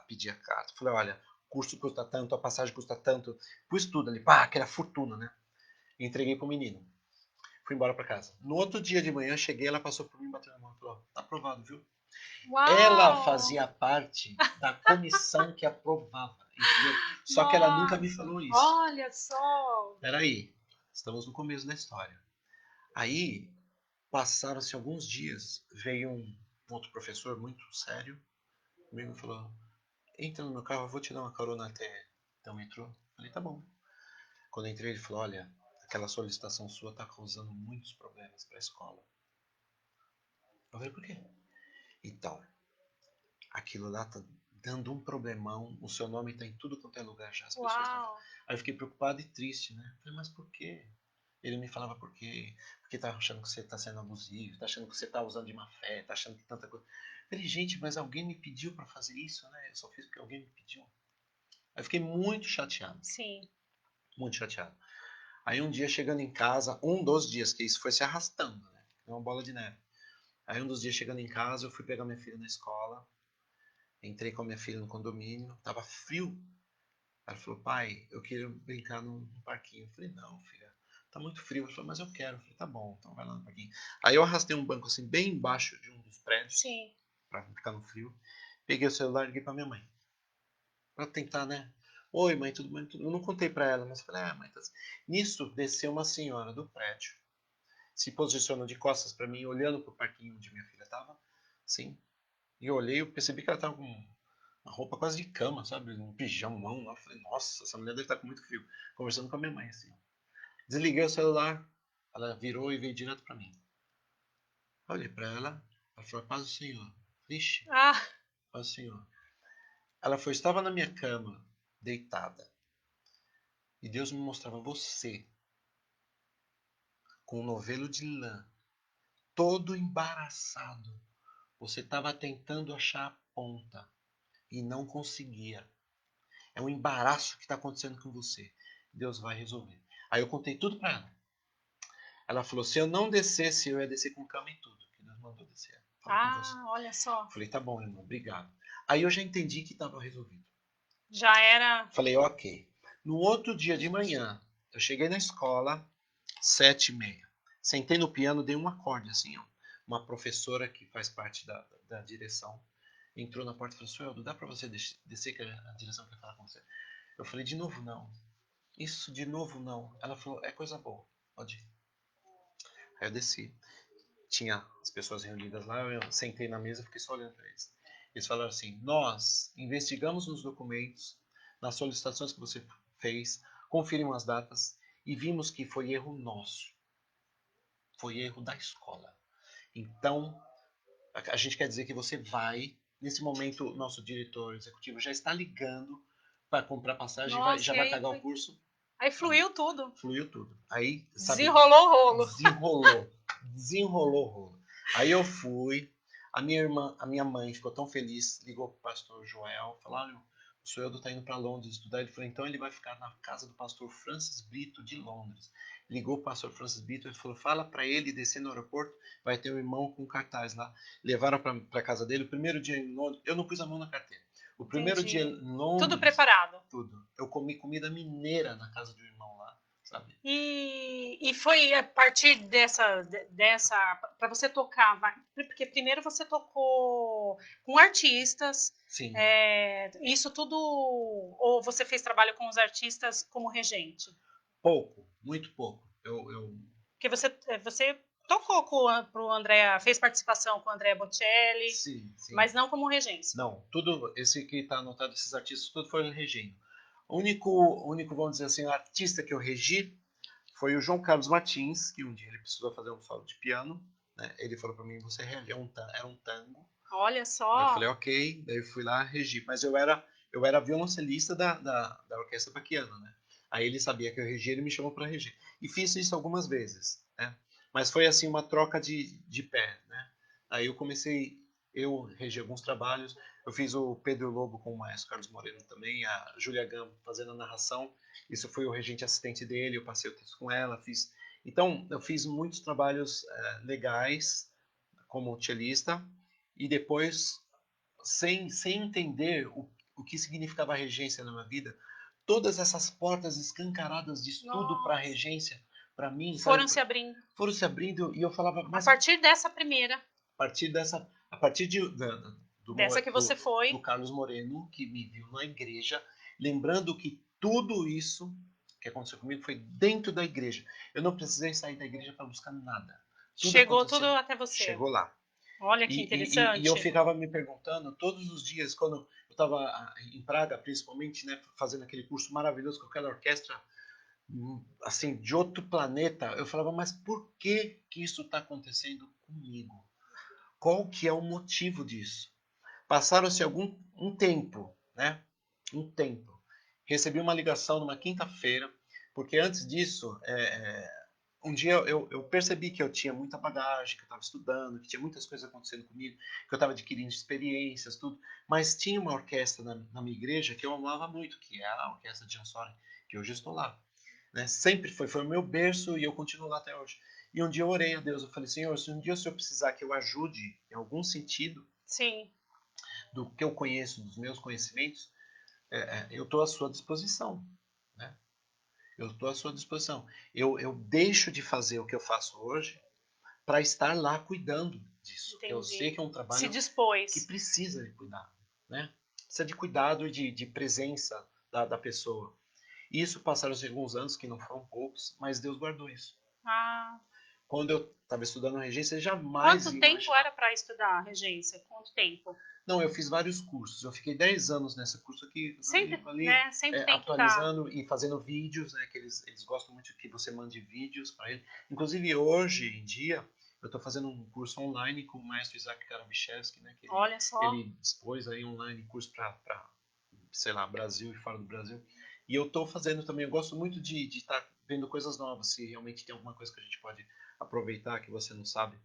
pedi a carta. Falei, olha, o curso custa tanto, a passagem custa tanto. Pus tudo ali, que era fortuna, né? Entreguei pro menino. Fui embora pra casa. No outro dia de manhã, cheguei, ela passou por mim, bateu na mão e falou, tá aprovado, viu? Ela Uau! fazia parte da comissão que aprovava, entendeu? Só que ela nunca me Nossa! falou isso. Olha só! Peraí, estamos no começo da história. Aí, passaram-se alguns dias, veio um outro professor muito sério comigo e falou, entra no meu carro, eu vou te dar uma carona até o metrô. Falei, tá bom. Quando eu entrei, ele falou, olha, aquela solicitação sua está causando muitos problemas para a escola. Eu falei, por quê? Então, aquilo lá tá dando um problemão, o seu nome tá em tudo quanto é lugar já, as pessoas estão... Uau! Aí eu fiquei preocupado e triste, né? Eu falei, mas por quê? Ele me falava por quê? Porque tá achando que você tá sendo abusivo, tá achando que você tá usando de má fé, tá achando que tanta coisa... Eu falei, gente, mas alguém me pediu para fazer isso, né? Eu só fiz porque alguém me pediu. Aí eu fiquei muito chateado, Sim. muito chateado. Aí um dia chegando em casa, um dos dias, que isso foi se arrastando, né? É uma bola de neve. Aí um dos dias chegando em casa, eu fui pegar minha filha na escola, entrei com a minha filha no condomínio, tava frio. Ela falou, pai, eu queria brincar no parquinho. Eu falei, não, filha, tá muito frio. Ela falou, mas eu quero. Eu falei, tá bom, então vai lá no parquinho. Aí eu arrastei um banco assim, bem embaixo de um dos prédios, Sim. pra ficar no frio. Peguei o celular e liguei pra minha mãe. Pra tentar, né? Oi, mãe, tudo bem? Eu não contei pra ela, mas falei, mãe, tá... Nisso, desceu uma senhora do prédio, se posicionou de costas pra mim, olhando pro parquinho onde minha filha tava, assim. E eu olhei, eu percebi que ela tava com uma roupa quase de cama, sabe? Um pijamão lá. Eu falei, nossa, essa mulher deve estar com muito frio. Conversando com a minha mãe, assim. Desliguei o celular, ela virou e veio direto pra mim. Olhei pra ela falou, paz do Senhor. Vixe, Ah, paz do Senhor. Ela foi, estava na minha cama, deitada. E Deus me mostrava você, com um novelo de lã, todo embaraçado. Você estava tentando achar a ponta e não conseguia. É um embaraço que está acontecendo com você. Deus vai resolver. Aí eu contei tudo para ela. Ela falou, se eu não descesse, eu ia descer com cama e tudo. Que Deus mandou descer. Falar com você. olha só. Falei, tá bom, irmão, obrigado. Aí eu já entendi que estava resolvido. Já era. Falei, ok. No outro dia de manhã, eu cheguei na escola, 7h30. Sentei no piano, dei um acorde assim, ó. Uma professora que faz parte da direção entrou na porta e falou, Sueldo, dá para você descer que a direção quer falar com você? Eu falei, de novo não. Isso de novo não. Ela falou, é coisa boa, pode ir. Aí eu desci. Tinha as pessoas reunidas lá, eu sentei na mesa e fiquei só olhando para eles. Eles falaram assim, nós investigamos nos documentos, nas solicitações que você fez, conferimos as datas e vimos que foi erro nosso. Foi erro da escola. Então, a gente quer dizer que você vai, nesse momento, o nosso diretor executivo já está ligando para comprar passagem e já Nossa, e vai aí pagar o foi. curso. Aí fluiu tudo. Fluiu tudo. Aí, sabe, Desenrolou o rolo. desenrolou o rolo. Aí eu fui, a minha mãe ficou tão feliz, ligou pro pastor Joel, falou, olha, o Sueldo tá indo para Londres estudar. Ele falou, então ele vai ficar na casa do pastor Francis Brito de Londres. Ligou pro pastor Francis Brito, ele falou, fala para ele descer no aeroporto, vai ter um irmão com cartaz lá. Levaram para casa dele, o primeiro dia em Londres, eu não pus a mão na carteira. O primeiro dia em Londres... Tudo preparado. Tudo. Eu comi comida mineira na casa de um irmão lá, sabe? E foi a partir dessa para você tocar, porque primeiro você tocou com artistas, Sim. Isso tudo, ou você fez trabalho com os artistas como regente? Pouco, muito pouco. Porque você tocou pro Andrea, fez participação com o Andrea Bocelli, sim, sim. mas não como regência. Não, tudo, esse que está anotado, esses artistas, tudo foi regendo. O único, vamos dizer assim, artista que eu regi foi o João Carlos Martins, que um dia ele precisou fazer um solo de piano, né? Ele falou para mim, você rege, era um tango. Olha só. Eu falei, ok, daí eu fui lá regi, mas eu era violoncelista da orquestra para piano, né? Aí ele sabia que eu regia, ele me chamou para reger. E fiz isso algumas vezes, né? Mas foi assim uma troca de pé, né? Aí eu regi alguns trabalhos, eu fiz o Pedro Lobo com o maestro Carlos Moreno também, a Júlia Gam fazendo a narração, isso foi o regente assistente dele, eu passei o texto com ela, fiz... Então, eu fiz muitos trabalhos legais como cellista, e depois, sem entender o que significava a regência na minha vida, todas essas portas escancaradas de estudo para a regência, para mim, foram se abrindo. Foram se abrindo e eu falava, mas a partir dessa primeira, a partir dessa que você foi, do Carlos Moreno, que me viu na igreja, lembrando que tudo isso que aconteceu comigo foi dentro da igreja. Eu não precisei sair da igreja para buscar nada. Chegou tudo até você. Chegou lá. Olha que interessante. E eu ficava me perguntando todos os dias, quando eu estava em Praga, principalmente, né, fazendo aquele curso maravilhoso com aquela orquestra, assim, de outro planeta, eu falava, mas por que isso está acontecendo comigo? Qual que é o motivo disso? Passaram-se um tempo, né? Um tempo. Recebi uma ligação numa quinta-feira, porque antes disso, um dia eu percebi que eu tinha muita bagagem, que eu estava estudando, que tinha muitas coisas acontecendo comigo, que eu estava adquirindo experiências, tudo. Mas tinha uma orquestra na minha igreja que eu amava muito, que é a Orquestra de Jansson, que hoje estou lá. Né? Sempre foi o meu berço e eu continuo lá até hoje. E um dia eu orei a Deus, eu falei, Senhor, se um dia o Senhor precisar que eu ajude em algum sentido, sim, do que eu conheço, dos meus conhecimentos, eu estou à sua disposição. Né? Eu estou à sua disposição. Eu deixo de fazer o que eu faço hoje para estar lá cuidando disso. Entendi. Eu sei que é um trabalho se dispôs. que precisa de cuidado. Né? Precisa de cuidado e de presença da pessoa. Isso passaram-se alguns anos, que não foram poucos, mas Deus guardou isso. Ah. Quando eu estava estudando regência, jamais Quanto tempo era para estudar regência? Quanto tempo? Não, eu fiz vários cursos. Eu fiquei 10 anos nesse curso aqui, sempre, ali, né? Sempre tem atualizando que e fazendo vídeos, né? Que eles gostam muito que você mande vídeos para eles. Inclusive, hoje em dia, eu estou fazendo um curso online com o maestro Isaac Karabichevski, né? Que Olha só. Ele dispôs aí online curso para, sei lá, Brasil e fora do Brasil. E eu estou fazendo também, eu gosto muito de estar vendo coisas novas, se realmente tem alguma coisa que a gente pode aproveitar que você não sabe.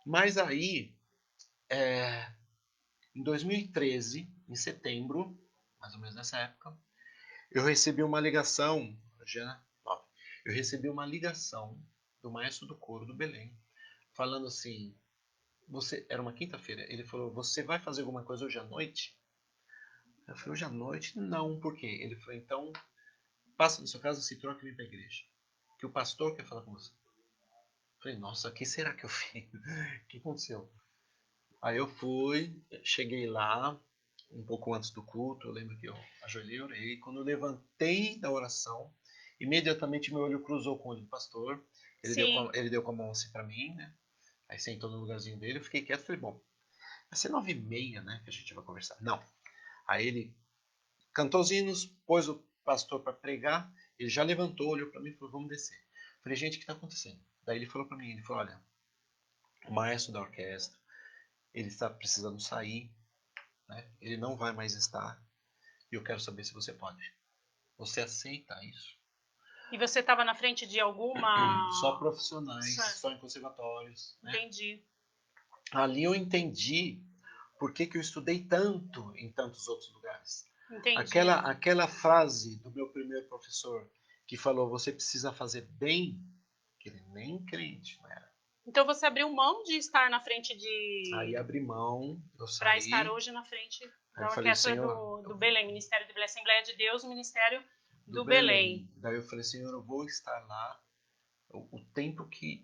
Mas aí, em 2013, em setembro, mais ou menos nessa época, eu recebi uma ligação, eu recebi uma ligação do maestro do coro do Belém, falando assim, era uma quinta-feira, ele falou, você vai fazer alguma coisa hoje à noite? Eu falei, hoje à noite? Não, por quê? Ele falou, então, passa na sua casa, se troca e vem para a igreja, que o pastor quer falar com você. Eu falei, nossa, o que será que eu fiz? O que aconteceu? Aí eu fui, cheguei lá, um pouco antes do culto, eu lembro que eu ajoelhei e orei. Quando eu levantei da oração, imediatamente meu olho cruzou com o olho do pastor. Ele deu com a mão assim para mim, né? Aí sentou no lugarzinho dele, eu fiquei quieto e falei, bom, vai ser 9h30, né, que a gente vai conversar. Não. Aí ele cantou os hinos, pôs o pastor para pregar, ele já levantou, olhou para mim e falou, vamos descer. Eu falei, gente, o que está acontecendo? Daí ele falou para mim, ele falou, olha, o maestro da orquestra, ele está precisando sair, né? Ele não vai mais estar. E eu quero saber se você pode. Você aceita isso? E você estava na frente de alguma... Só profissionais, só em conservatórios. Né? Entendi. Ali eu entendi por que eu estudei tanto em tantos outros lugares. Entendi. Aquela frase do meu primeiro professor que falou, você precisa fazer bem, que ele nem crente não era. Então você abriu mão de estar na frente de... Aí abri mão, eu Para saí. estar hoje na frente Aí da eu falei, orquestra Senhor, do Belém, Ministério do Belém, Assembleia de Deus, Ministério do do Belém. Belém. Daí eu falei, Senhor, eu vou estar lá o tempo que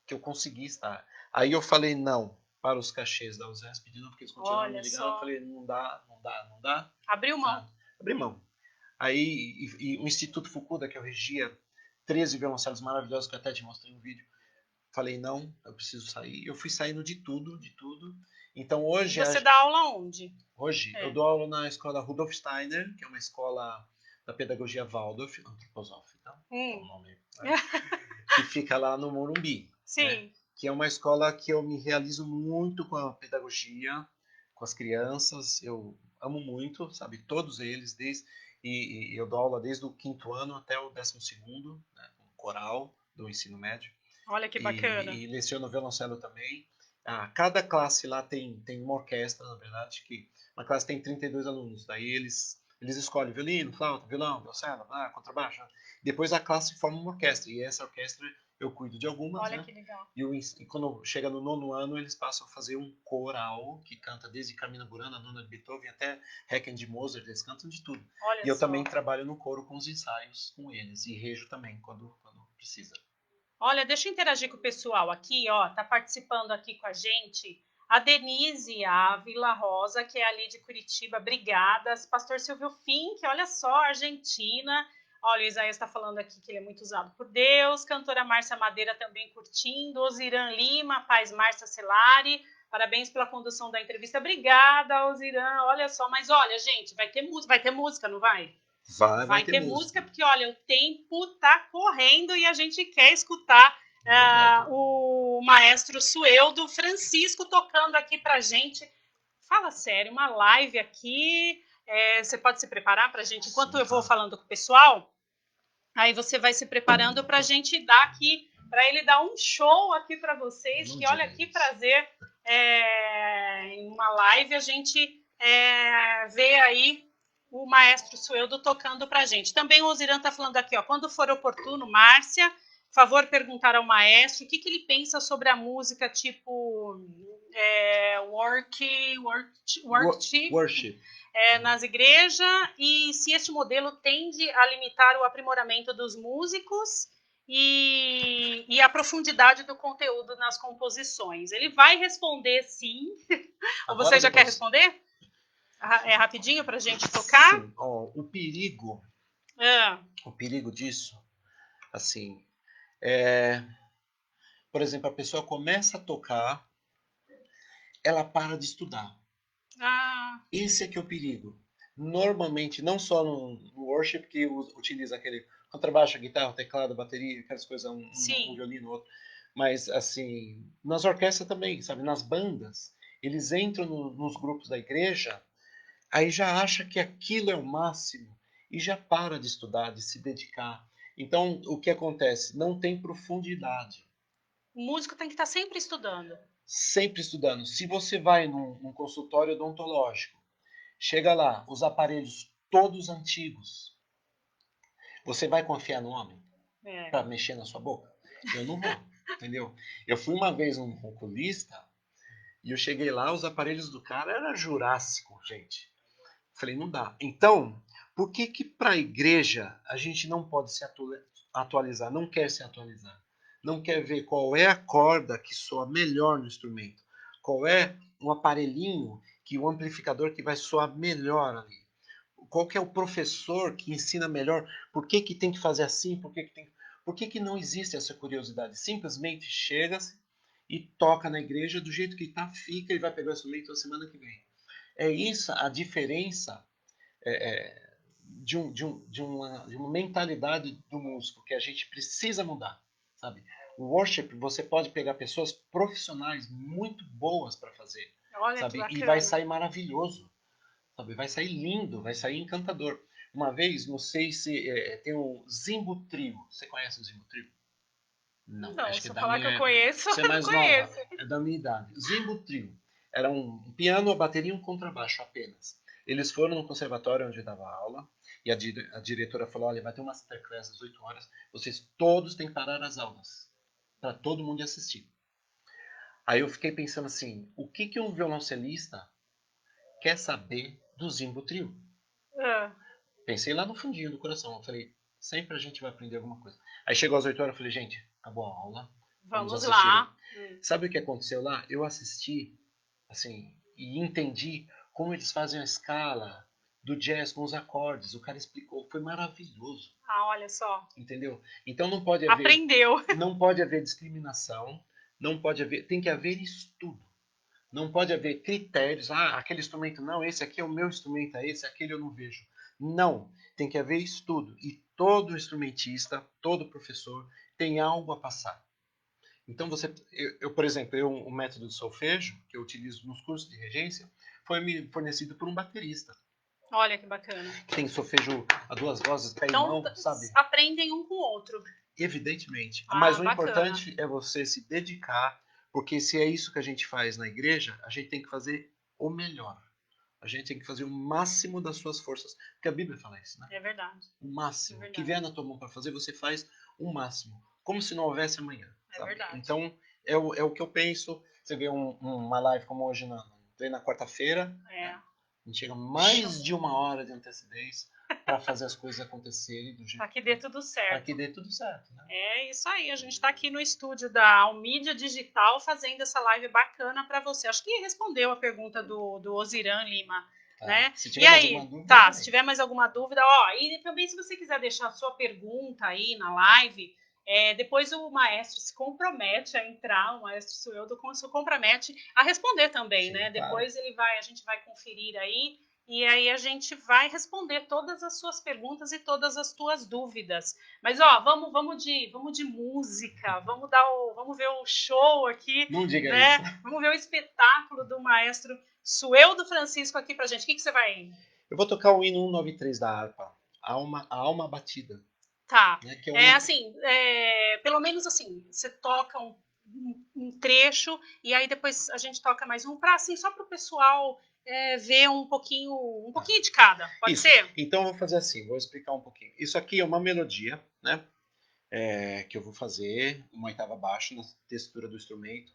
eu consegui estar. Aí eu falei não para os cachês da USESP, pedindo porque eles continuaram me Olha ligando. Eu só. falei, não dá, não dá, não dá. Abriu mão. Abri mão. Aí, e o Instituto Fukuda, que eu regia, 13 violoncelos maravilhosos, que eu até te mostrei no vídeo. Falei, não, eu preciso sair. Eu fui saindo de tudo, de tudo. Então E hoje, você dá aula onde? hoje eu dou aula na escola Rudolf Steiner, que é uma escola da pedagogia Waldorf, antroposófica, que é o nome, né? Que fica lá no Morumbi, né? Sim. Que é uma escola que eu me realizo muito com a pedagogia, com as crianças. Eu amo muito, sabe, todos eles, e eu dou aula desde o 5º ano até o 12º, né, no coral do ensino médio. Olha que bacana. E leciono violoncelo também. Cada classe lá tem uma orquestra, na verdade, que uma classe tem 32 alunos. Daí eles escolhem violino, flauta, violão, violoncelo, contrabaixo. Depois a classe forma uma orquestra, e essa orquestra eu cuido de algumas, Olha né? que legal. E quando chega no 9º ano, eles passam a fazer um coral, que canta desde Carmina Burana, Nona de Beethoven, até Requiem de Mozart, eles cantam de tudo. Olha E eu só. também trabalho no coro com os ensaios com eles, e rejo também, quando precisa. Olha, deixa eu interagir com o pessoal aqui, ó. Tá participando aqui com a gente a Denise Ávila Rosa, que é ali de Curitiba. Obrigada. Pastor Silvio Fink, olha só, Argentina. Olha, o Isaías está falando aqui que ele é muito usado por Deus. Cantora Márcia Madeira também curtindo. Osiran Lima, Paz Márcia Celari. Parabéns pela condução da entrevista. Obrigada, Osiran. Olha só, mas olha, gente, vai ter música, não vai? Vai ter Ter música. música, porque olha, o tempo tá correndo e a gente quer escutar o maestro Sueldo Francisco tocando aqui pra gente. Fala sério, uma live aqui. Você pode se preparar pra gente? Enquanto eu vou falando com o pessoal, aí você vai se preparando pra gente dar aqui, pra ele dar um show aqui pra vocês, que olha que prazer em uma live a gente ver aí o maestro Sueldo tocando pra gente. Também o Osiran tá falando aqui, ó, quando for oportuno, Márcia, favor perguntar ao maestro o que ele pensa sobre a música tipo worship nas igrejas e se este modelo tende a limitar o aprimoramento dos músicos e a profundidade do conteúdo nas composições. Ele vai responder sim. Ou você já quer responder? É rapidinho para a gente tocar? Sim. O perigo, o perigo disso, assim, por exemplo, a pessoa começa a tocar, ela para de estudar. Esse é que é o perigo. Normalmente, não só no worship, que utiliza aquele contrabaixo, guitarra, teclado, bateria, aquelas coisas, um violino, outro. Mas, assim, nas orquestras também, sabe? Nas bandas, eles entram nos grupos da igreja, aí já acha que aquilo é o máximo e já para de estudar, de se dedicar. Então, o que acontece? Não tem profundidade. O músico tem que estar sempre estudando. Sempre estudando. Se você vai num consultório odontológico, chega lá, os aparelhos todos antigos, você vai confiar no homem para mexer na sua boca? Eu não vou, entendeu? Eu fui uma vez um oculista e eu cheguei lá, os aparelhos do cara era jurássico, gente. Falei, não dá. Então, por que para a igreja a gente não pode se atualizar, não quer se atualizar? Não quer ver qual é a corda que soa melhor no instrumento? Qual é o aparelhinho, o amplificador que vai soar melhor ali? Qual que é o professor que ensina melhor? Por que tem que fazer assim? Por que não existe essa curiosidade? Simplesmente chega-se e toca na igreja do jeito que está, fica e vai pegar o instrumento na semana que vem. É isso a diferença de uma mentalidade do músico que a gente precisa mudar, sabe? O worship, você pode pegar pessoas profissionais muito boas para fazer, sabe? E vai sair maravilhoso, sabe? Vai sair lindo, vai sair encantador. Uma vez, não sei se tem o Zimbo Trio. Você conhece o Zimbo Trio? Não, acho que se eu falar que eu conheço, você é mais não conheço. nova, é da minha idade. Zimbo Trio. Era um piano, uma bateria e um contrabaixo apenas. Eles foram no conservatório onde eu dava aula e a diretora falou, olha, vai ter uma masterclass às 8 horas, vocês todos têm que parar as aulas para todo mundo assistir. Aí eu fiquei pensando assim, o que que um violoncelista quer saber do Zimbo Trio? Ah, Pensei lá no fundinho do coração. Eu falei, sempre a gente vai aprender alguma coisa. Aí chegou às 8 horas, eu falei, gente, acabou a aula, vamos vamos assistir. lá. Sabe o que aconteceu lá? Eu assisti, assim, e entendi como eles fazem a escala do jazz com os acordes. O cara explicou, foi maravilhoso, Ah, olha só. entendeu? Então Aprendeu. não pode haver discriminação, não pode haver, tem que haver estudo. Não pode haver critérios, aquele instrumento não, esse aqui é o meu instrumento, esse, aquele eu não vejo. Não, tem que haver estudo. E todo instrumentista, todo professor tem algo a passar. Então, por exemplo, o método de solfejo, que eu utilizo nos cursos de regência, foi me fornecido por um baterista. Olha que bacana. Tem solfejo a duas vozes, pé e Então, mão, sabe? aprendem um com o outro. Evidentemente. Ah, Mas o bacana. importante é você se dedicar, porque se é isso que a gente faz na igreja, a gente tem que fazer o melhor. A gente tem que fazer o máximo das suas forças. Porque a Bíblia fala isso, né? É verdade. O máximo. É O que verdade. vier na tua mão para fazer, você faz o máximo. Como se não houvesse amanhã. É Sabe? verdade. Então, é o que eu penso. Você vê uma live como hoje na quarta-feira. É. Né? A gente chega mais de uma hora de antecedência para fazer as coisas acontecerem do jeito Para que dê tudo certo. Para que dê tudo certo. Né? É isso aí. A gente está aqui no estúdio da Almídia Digital fazendo essa live bacana para você. Acho que respondeu a pergunta do Osiran Lima. Tá. Né? Se E tiver mais aí, alguma dúvida, tá, também. se tiver mais alguma dúvida, ó, e também se você quiser deixar a sua pergunta aí na live, depois o maestro se compromete a entrar, o maestro Sueldo se compromete a responder também, Sim, né? claro. Depois a gente vai conferir aí, e aí a gente vai responder todas as suas perguntas e todas as tuas dúvidas. Mas ó, vamos de música, vamos ver o show aqui, Não diga né? isso. Vamos ver o espetáculo do maestro Sueldo Francisco aqui pra gente. O que você vai? Eu vou tocar o hino 193 da harpa, a alma batida. Tá. Né, que é Assim, pelo menos assim, você toca um trecho e aí depois a gente toca mais um pra assim, só pro pessoal ver um pouquinho de cada. Pode Isso. ser? Então eu vou fazer assim, vou explicar um pouquinho. Isso aqui é uma melodia, né? Que eu vou fazer uma oitava abaixo na textura do instrumento.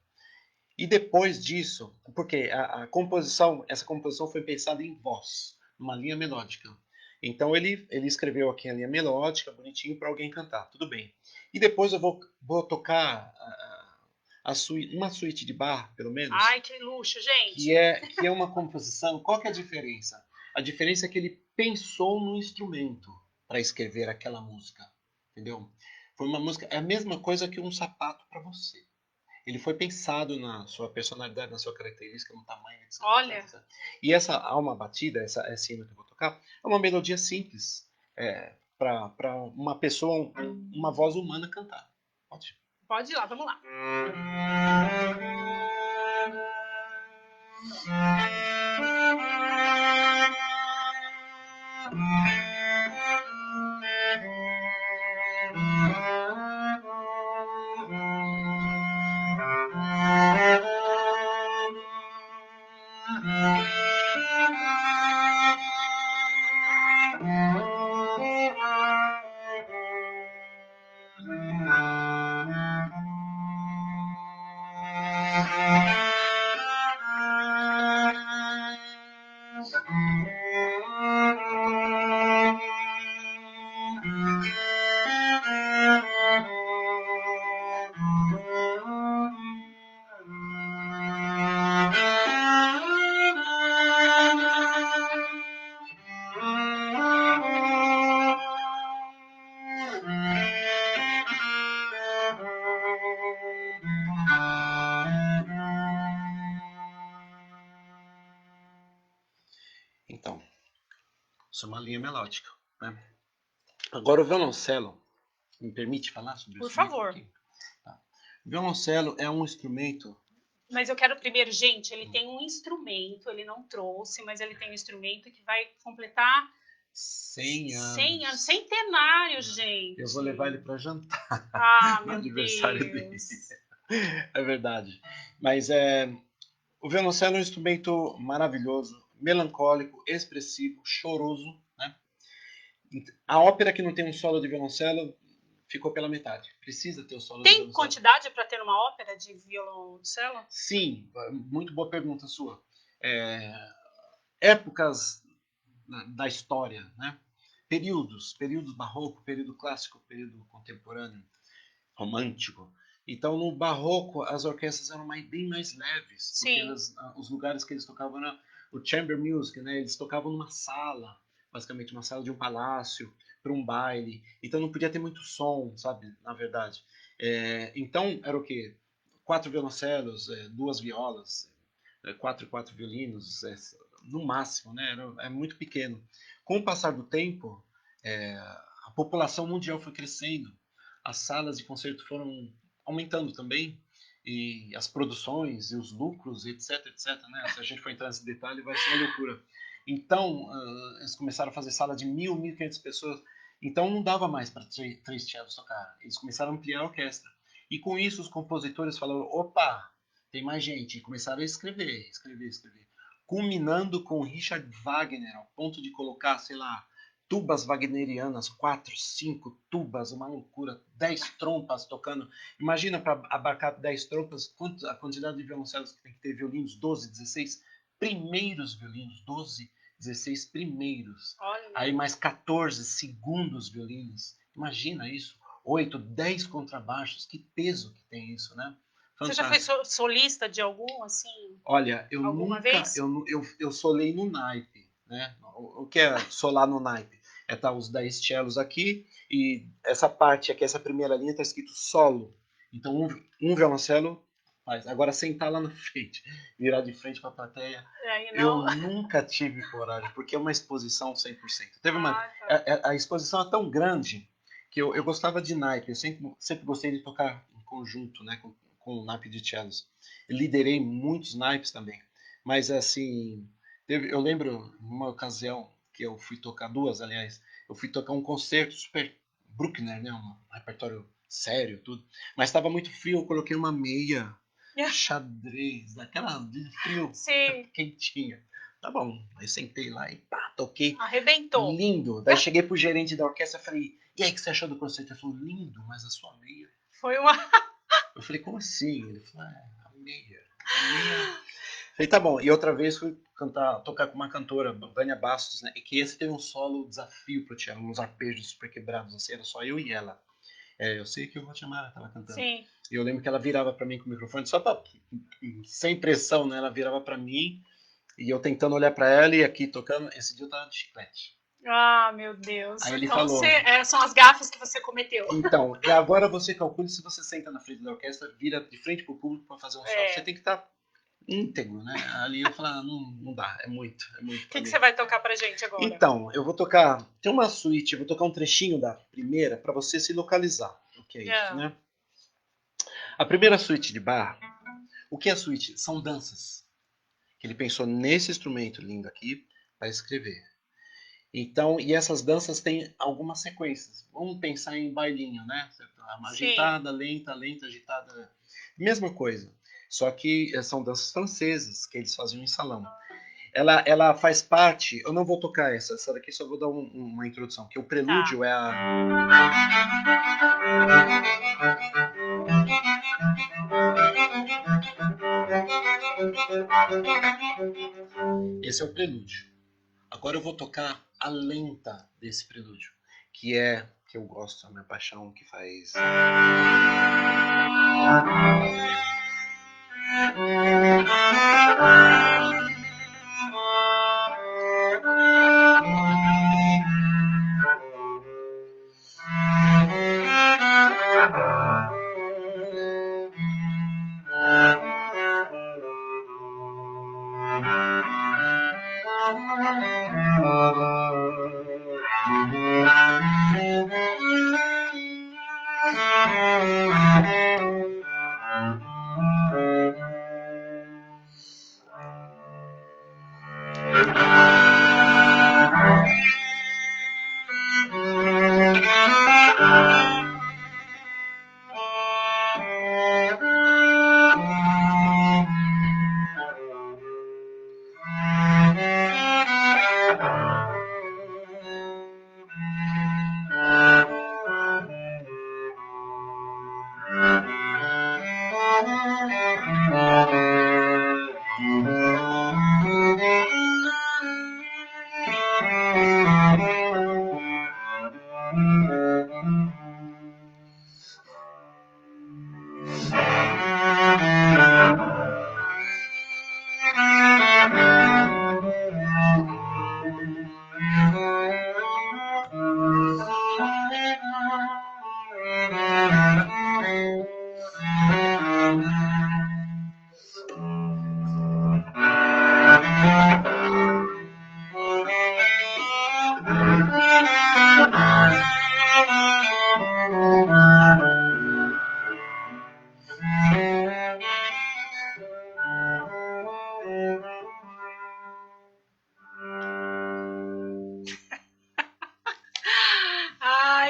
E depois disso, porque essa composição foi pensada em voz, numa linha melódica. Então ele escreveu aqui a linha melódica, bonitinho, para alguém cantar, tudo bem. E depois eu vou tocar uma suíte de Bach, pelo menos. Ai, que luxo, gente! Que é uma composição. Qual que é a diferença? A diferença é que ele pensou no instrumento para escrever aquela música, entendeu? Foi uma música, é a mesma coisa que um sapato para você. Ele foi pensado na sua personalidade, na sua característica, no tamanho, etc. Olha. Etc. E essa alma batida, esse hino que eu vou tocar, é uma melodia simples para uma pessoa, uma voz humana cantar. Pode. Pode ir lá, vamos lá. Então, isso é uma linha melódica. Né? Agora o violoncelo, me permite falar sobre Por isso? favor. Tá. O violoncelo é um instrumento. Mas eu quero primeiro, gente, ele tem um instrumento, ele não trouxe, mas ele tem um instrumento que vai completar 100 anos. 100 anos, centenário, gente. Eu vou levar ele para jantar no meu aniversário Deus. dele. É verdade. Mas o violoncelo é um instrumento maravilhoso, melancólico, expressivo, choroso. Né? A ópera que não tem um solo de violoncelo ficou pela metade. Precisa ter o solo de Tem violoncelo. quantidade para ter uma ópera de violoncelo? Sim, muito boa pergunta sua. Épocas da história, né? Períodos barroco, período clássico, período contemporâneo, romântico. Então, no barroco, as orquestras eram bem mais leves, porque os lugares que eles tocavam eram o chamber music, né? Eles tocavam numa sala, basicamente uma sala de um palácio, para um baile. Então, não podia ter muito som, sabe? Na verdade. Então, era o quê? 4 violoncelos, 2 violas, 4 violinos, no máximo, né? É muito pequeno. Com o passar do tempo, a população mundial foi crescendo, as salas de concerto foram aumentando também, e as produções e os lucros, etc, etc, né? Se a gente for entrar nesse detalhe, vai ser uma loucura. Então, eles começaram a fazer sala de 1.000, 1.500 pessoas, então não dava mais para 3 cellos tocar. Eles começaram a ampliar a orquestra. E com isso, os compositores falaram, opa, tem mais gente, e começaram a escrever. Culminando com Richard Wagner, ao ponto de colocar, sei lá, tubas wagnerianas, 4, 5 tubas, uma loucura, 10 trompas tocando. Imagina, para abarcar 10 trompas, a quantidade de violoncelos que tem que ter, violinos, 12, 16 primeiros violinos, 12, 16 primeiros. Olha. Aí mais 14 segundos violinos. Imagina isso, 8, 10 contrabaixos, que peso que tem isso, né? Fantástico. Você já foi solista de algum, assim? Olha, eu alguma nunca, vez? eu solei no naipe, né? O que é solar no naipe? É estar os 10 cellos aqui e essa parte aqui, essa primeira linha, está escrito solo. Então, um violoncelo faz. Agora, sentar lá na frente, virar de frente para a plateia, eu nunca tive coragem, porque é uma exposição 100%. A exposição é tão grande que eu gostava de naipe, eu sempre gostei de tocar em conjunto, né, com o naipe de cellos. Eu liderei muitos naipes também, mas assim, eu lembro uma ocasião que eu fui tocar, duas aliás, eu fui tocar um concerto super Bruckner, né, um repertório sério, tudo, mas estava muito frio, eu coloquei uma meia xadrez, daquela de frio, quentinha. Tá bom, aí sentei lá e pá, toquei. Arrebentou. Lindo. Daí cheguei pro gerente da orquestra e falei, e aí, o que você achou do concerto? Ele falou, lindo, mas a sua meia... Foi uma... Eu falei, como assim? Ele falou, a meia. Falei, tá bom. E outra vez fui tocar com uma cantora, Vânia Bastos, né? E que esse teve um solo desafio pro cello, uns arpejos super quebrados, assim, era só eu e ela. Eu sei que o Rotimara tava cantando. Sim. E eu lembro que ela virava para mim com o microfone, só pra, sem pressão, né? Ela virava para mim e eu tentando olhar para ela e aqui tocando. Esse dia eu tava de chiclete. Ah, meu Deus. Aí ele então falou, são as gafas que você cometeu. Então, e agora você calcule se você senta na frente da orquestra, vira de frente pro público para fazer um solo. Você tem que estar íntegro, né? Ali eu falo, não dá, é muito. O que você vai tocar pra gente agora? Então, eu vou tocar, tem uma suíte, eu vou tocar um trechinho da primeira para você se localizar. O que é isso, né? A primeira suíte de Bach, o que é a suíte? São danças. Que ele pensou nesse instrumento lindo aqui para escrever. Então, e essas danças têm algumas sequências. Vamos pensar em bailinho, né? Uma agitada, lenta, agitada. Mesma coisa. Só que são danças francesas que eles faziam em salão. Ela faz parte. Eu não vou tocar essa daqui só vou dar uma introdução. Que o prelúdio é Esse é o prelúdio. Agora eu vou tocar a lenta desse prelúdio, que é que eu gosto, a minha paixão, que faz.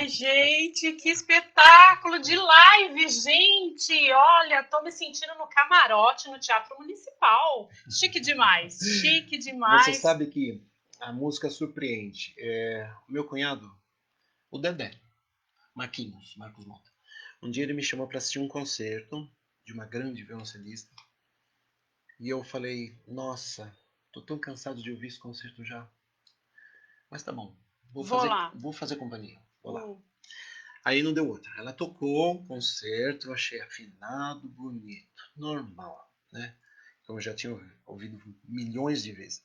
Ai, gente, que espetáculo de live, gente! Olha, tô me sentindo no camarote no Teatro Municipal. Chique demais, chique Você demais. sabe que a música surpreende. O meu cunhado, o Dedé, Marcos Mota. Um dia ele me chamou para assistir um concerto de uma grande violoncelista. E eu falei, nossa, tô tão cansado de ouvir esse concerto já. Mas tá bom, Vou lá. vou fazer companhia. Vou lá. Hum. Aí não deu outra. Ela tocou o concerto, eu achei afinado, bonito, normal, né? Como eu já tinha ouvido milhões de vezes.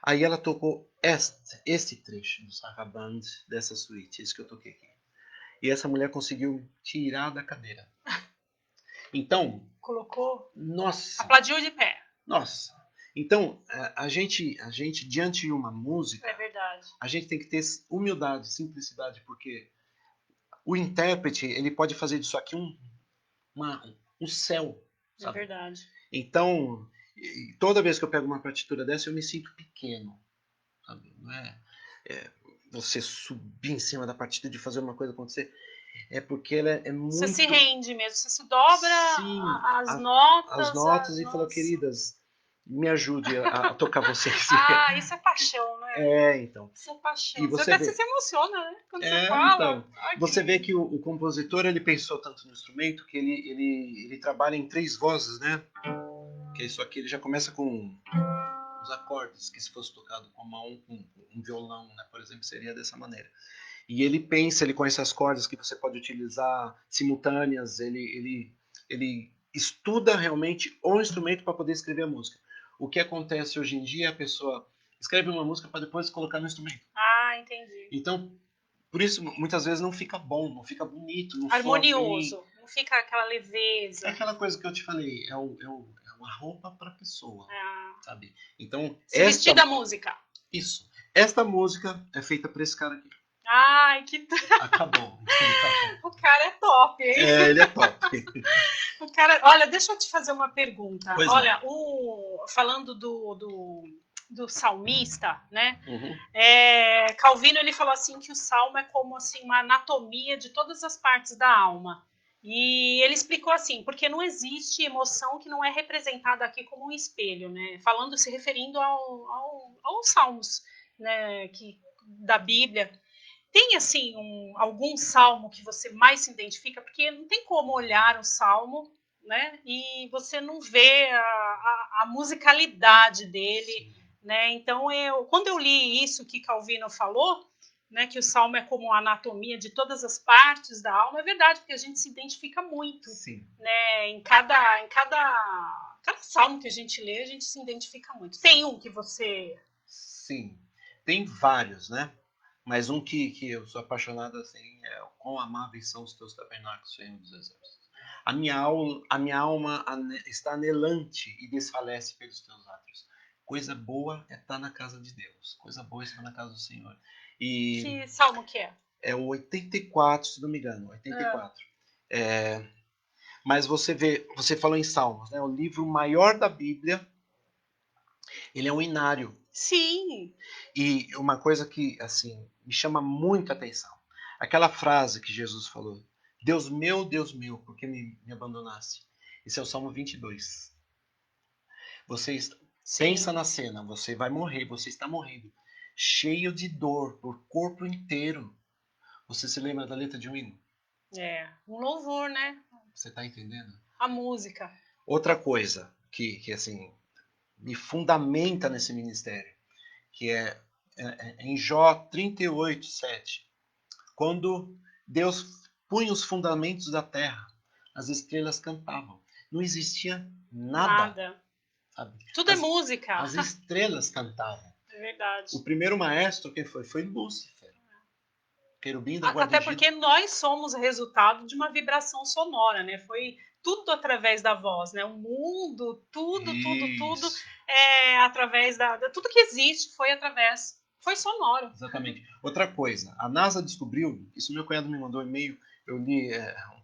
Aí ela tocou esse trecho do Saraband dessa suíte, esse que eu toquei aqui. E essa mulher conseguiu tirar da cadeira. Então, Colocou, nossa, aplaudiu de pé. nossa. Então, a gente diante de uma música, É verdade. a gente tem que ter humildade, simplicidade, porque o intérprete, ele pode fazer disso aqui um céu, É sabe? verdade. Então, toda vez que eu pego uma partitura dessa, eu me sinto pequeno, sabe? Não é você subir em cima da partitura de fazer uma coisa acontecer. É porque ela é muito... Você se rende mesmo, você se dobra Sim, as notas. as notas e falou, Nossa. queridas, me ajude a tocar vocês. Ah, isso é paixão, né? Então. Isso é paixão. E Você você até se vê. emociona, né? Quando você fala. Então. Ai, que Você vê lindo. que o compositor, ele pensou tanto no instrumento que ele trabalha em 3 vozes, né? Que isso aqui ele já começa com os acordes, que se fosse tocado com a mão, com um violão, né, por exemplo, seria dessa maneira. E ele pensa, ele conhece as cordas que você pode utilizar simultâneas, ele estuda realmente o instrumento para poder escrever a música. O que acontece hoje em dia, a pessoa escreve uma música para depois colocar no instrumento. Ah, entendi. Então, por isso, muitas vezes não fica bom, não fica bonito, não soa bem. Harmonioso. Não fica aquela É leveza. aquela coisa que eu te falei, é uma roupa para a pessoa, Ah. sabe? Então, Se vestir da música. Isso. Esta música é feita por esse cara aqui. Ai, que. Acabou. O cara é top, hein? Ele é top. O cara. Olha, deixa eu te fazer uma pergunta. Pois Olha, falando do salmista, né? Uhum. Calvino ele falou assim que o salmo é como assim uma anatomia de todas as partes da alma. E ele explicou assim, porque não existe emoção que não é representada aqui como um espelho, né? Falando, se referindo aos salmos, né, da Bíblia. Tem assim algum salmo que você mais se identifica? Porque não tem como olhar o salmo, né? E você não vê a musicalidade dele. Sim. Né? Então, quando eu li isso que Calvino falou, né, que o salmo é como a anatomia de todas as partes da alma, é verdade, porque a gente se identifica muito. Sim. Né? Em cada salmo que a gente lê, a gente se identifica muito. Tem um que você... Sim. Tem vários, né? Mas um que eu sou apaixonado assim é o quão amáveis são os teus tabernáculos, Senhor dos Exércitos. A minha alma está anelante e desfalece pelos teus átrios. Coisa boa é estar na casa de Deus. Coisa boa é estar na casa do Senhor. E Que salmo que é? é o 84, se não me engano. 84. Mas você falou em Salmos, né? O livro maior da Bíblia, ele é um inário. Sim. E uma coisa que, assim, me chama muita atenção. Aquela frase que Jesus falou, Deus meu, por que me abandonaste? Esse é o Salmo 22. Você pensa na cena, você vai morrer, você está morrendo, cheio de dor, por corpo inteiro. Você se lembra da letra de um hino? Um louvor, né? Você está entendendo? A música. Outra coisa que assim, me fundamenta nesse ministério, que é em Jó 38, 7. Quando Deus punha os fundamentos da terra, as estrelas cantavam. Não existia nada. Sabe? Tudo é música. As estrelas cantavam. É verdade. O primeiro maestro, quem foi? Foi Lúcifer. Querubim da guarda Até porque nós somos resultado de uma vibração sonora, né? Foi tudo através da voz, né? O mundo, tudo é através tudo que existe foi sonoro. Exatamente. Outra coisa, a NASA descobriu, isso meu cunhado me mandou um e-mail, eu li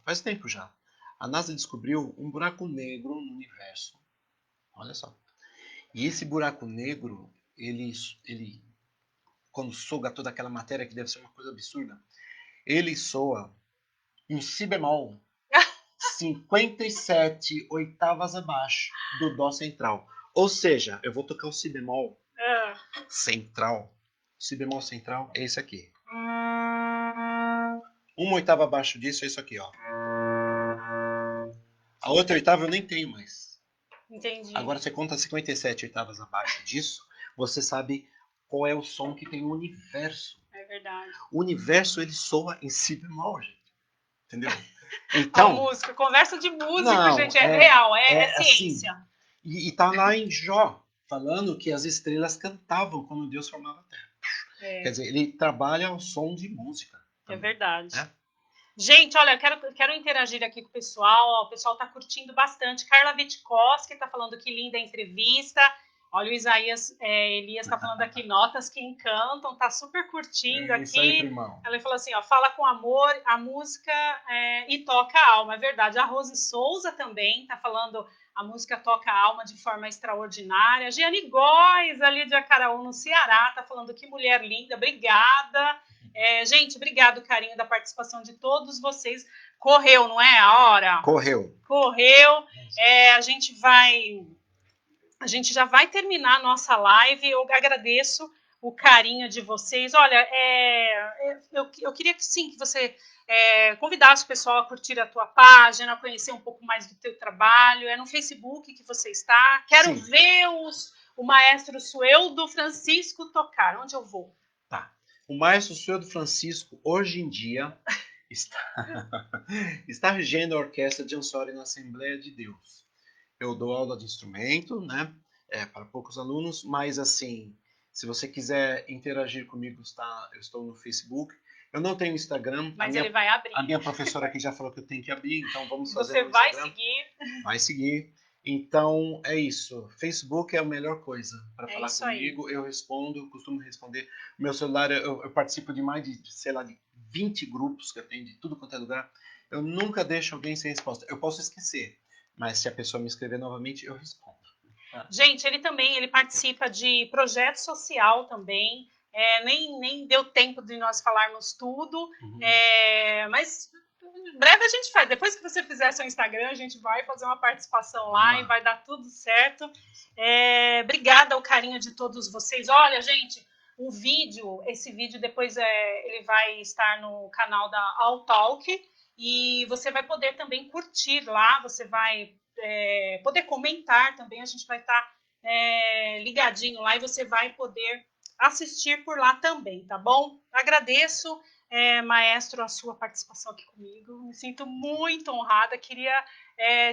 faz tempo já. A NASA descobriu um buraco negro no universo. Olha só. E esse buraco negro, ele quando suga toda aquela matéria, que deve ser uma coisa absurda, ele soa em si bemol 57 oitavas abaixo do dó central. Ou seja, eu vou tocar o si bemol central. O si bemol central é esse aqui. Uma oitava abaixo disso é isso aqui, ó. A outra oitava eu nem tenho mais. Entendi. Agora você conta 57 oitavas abaixo disso, você sabe qual é o som que tem no universo. É verdade. O universo, ele soa em si bemol, gente. Entendeu? Então, a música, conversa de músico, não, gente, é real, é ciência. Assim, e tá lá em Jó, falando que as estrelas cantavam quando Deus formava a Terra. Quer dizer, ele trabalha ao som de música. Também. É verdade. Gente, olha, eu quero interagir aqui com o pessoal está curtindo bastante. Carla Witkowski está falando que linda entrevista. Olha, o Isaías Elias está falando aqui, notas que encantam, tá super curtindo aqui. Isso aí, primão. Ela falou assim, ó, fala com amor, a música e toca a alma, é verdade. A Rose Souza também está falando, a música toca a alma de forma extraordinária. A Giane Góes, ali de Acaraú, no Ceará, está falando que mulher linda, obrigada. Gente, obrigado, o carinho da participação de todos vocês. Correu, não é a hora? Correu. A gente já vai terminar a nossa live. Eu agradeço o carinho de vocês. Olha, eu queria que sim, que você convidasse o pessoal a curtir a tua página, a conhecer um pouco mais do teu trabalho. É no Facebook que você está. Quero ver o maestro Sueldo Francisco tocar. Onde eu vou? Tá. O maestro Sueldo Francisco, hoje em dia, está regendo a orquestra de Ansori na Assembleia de Deus. Eu dou aula de instrumento, né? Para poucos alunos, mas assim, se você quiser interagir comigo, eu estou no Facebook. Eu não tenho Instagram. Mas ele vai abrir. A minha professora aqui já falou que eu tenho que abrir, então vamos fazer. Você vai seguir? Vai seguir. Então, é isso. Facebook é a melhor coisa para falar comigo. Aí. Eu respondo, costumo responder. Meu celular, eu participo de mais de, sei lá, de 20 grupos que eu tenho de tudo quanto é lugar. Eu nunca deixo alguém sem resposta. Eu posso esquecer, mas se a pessoa me escrever novamente, eu respondo. Gente, ele participa de projeto social também. Nem deu tempo de nós falarmos tudo, mas em breve a gente faz. Depois que você fizer seu Instagram, a gente vai fazer uma participação lá e vai dar tudo certo. Obrigada ao carinho de todos vocês. Olha, gente, esse vídeo depois ele vai estar no canal da Altalk e você vai poder também curtir lá, você vai poder comentar também, a gente vai estar ligadinho lá e você vai poder assistir por lá também, tá bom? Agradeço, maestro, a sua participação aqui comigo, me sinto muito honrada,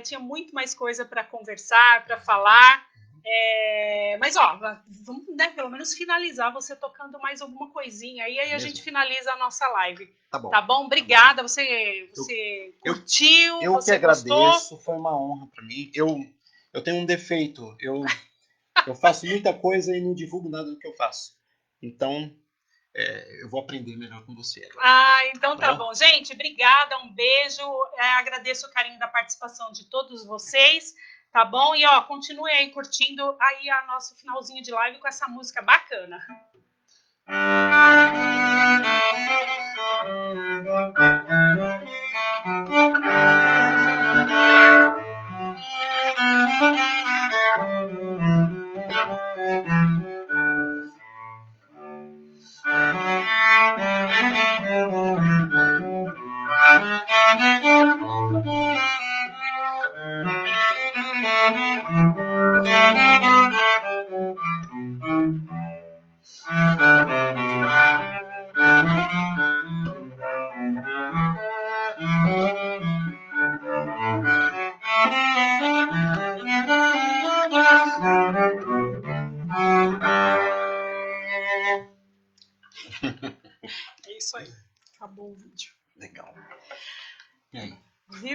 tinha muito mais coisa para conversar, para falar, mas vamos, né, pelo menos finalizar você tocando mais alguma coisinha aí a gente finaliza a nossa live. Tá bom? Tá bom? Obrigada, você curtiu, eu você que agradeço, gostou? Foi uma honra para mim. Eu tenho um defeito, eu faço muita coisa e não divulgo nada do que eu faço. Então, eu vou aprender melhor com você agora. Então tá bom. Gente, obrigada, um beijo. Agradeço o carinho da participação de todos vocês, tá bom? E continue aí curtindo aí a nosso finalzinho de live com essa música bacana. É isso aí. Acabou o vídeo. Legal. E aí? Viu?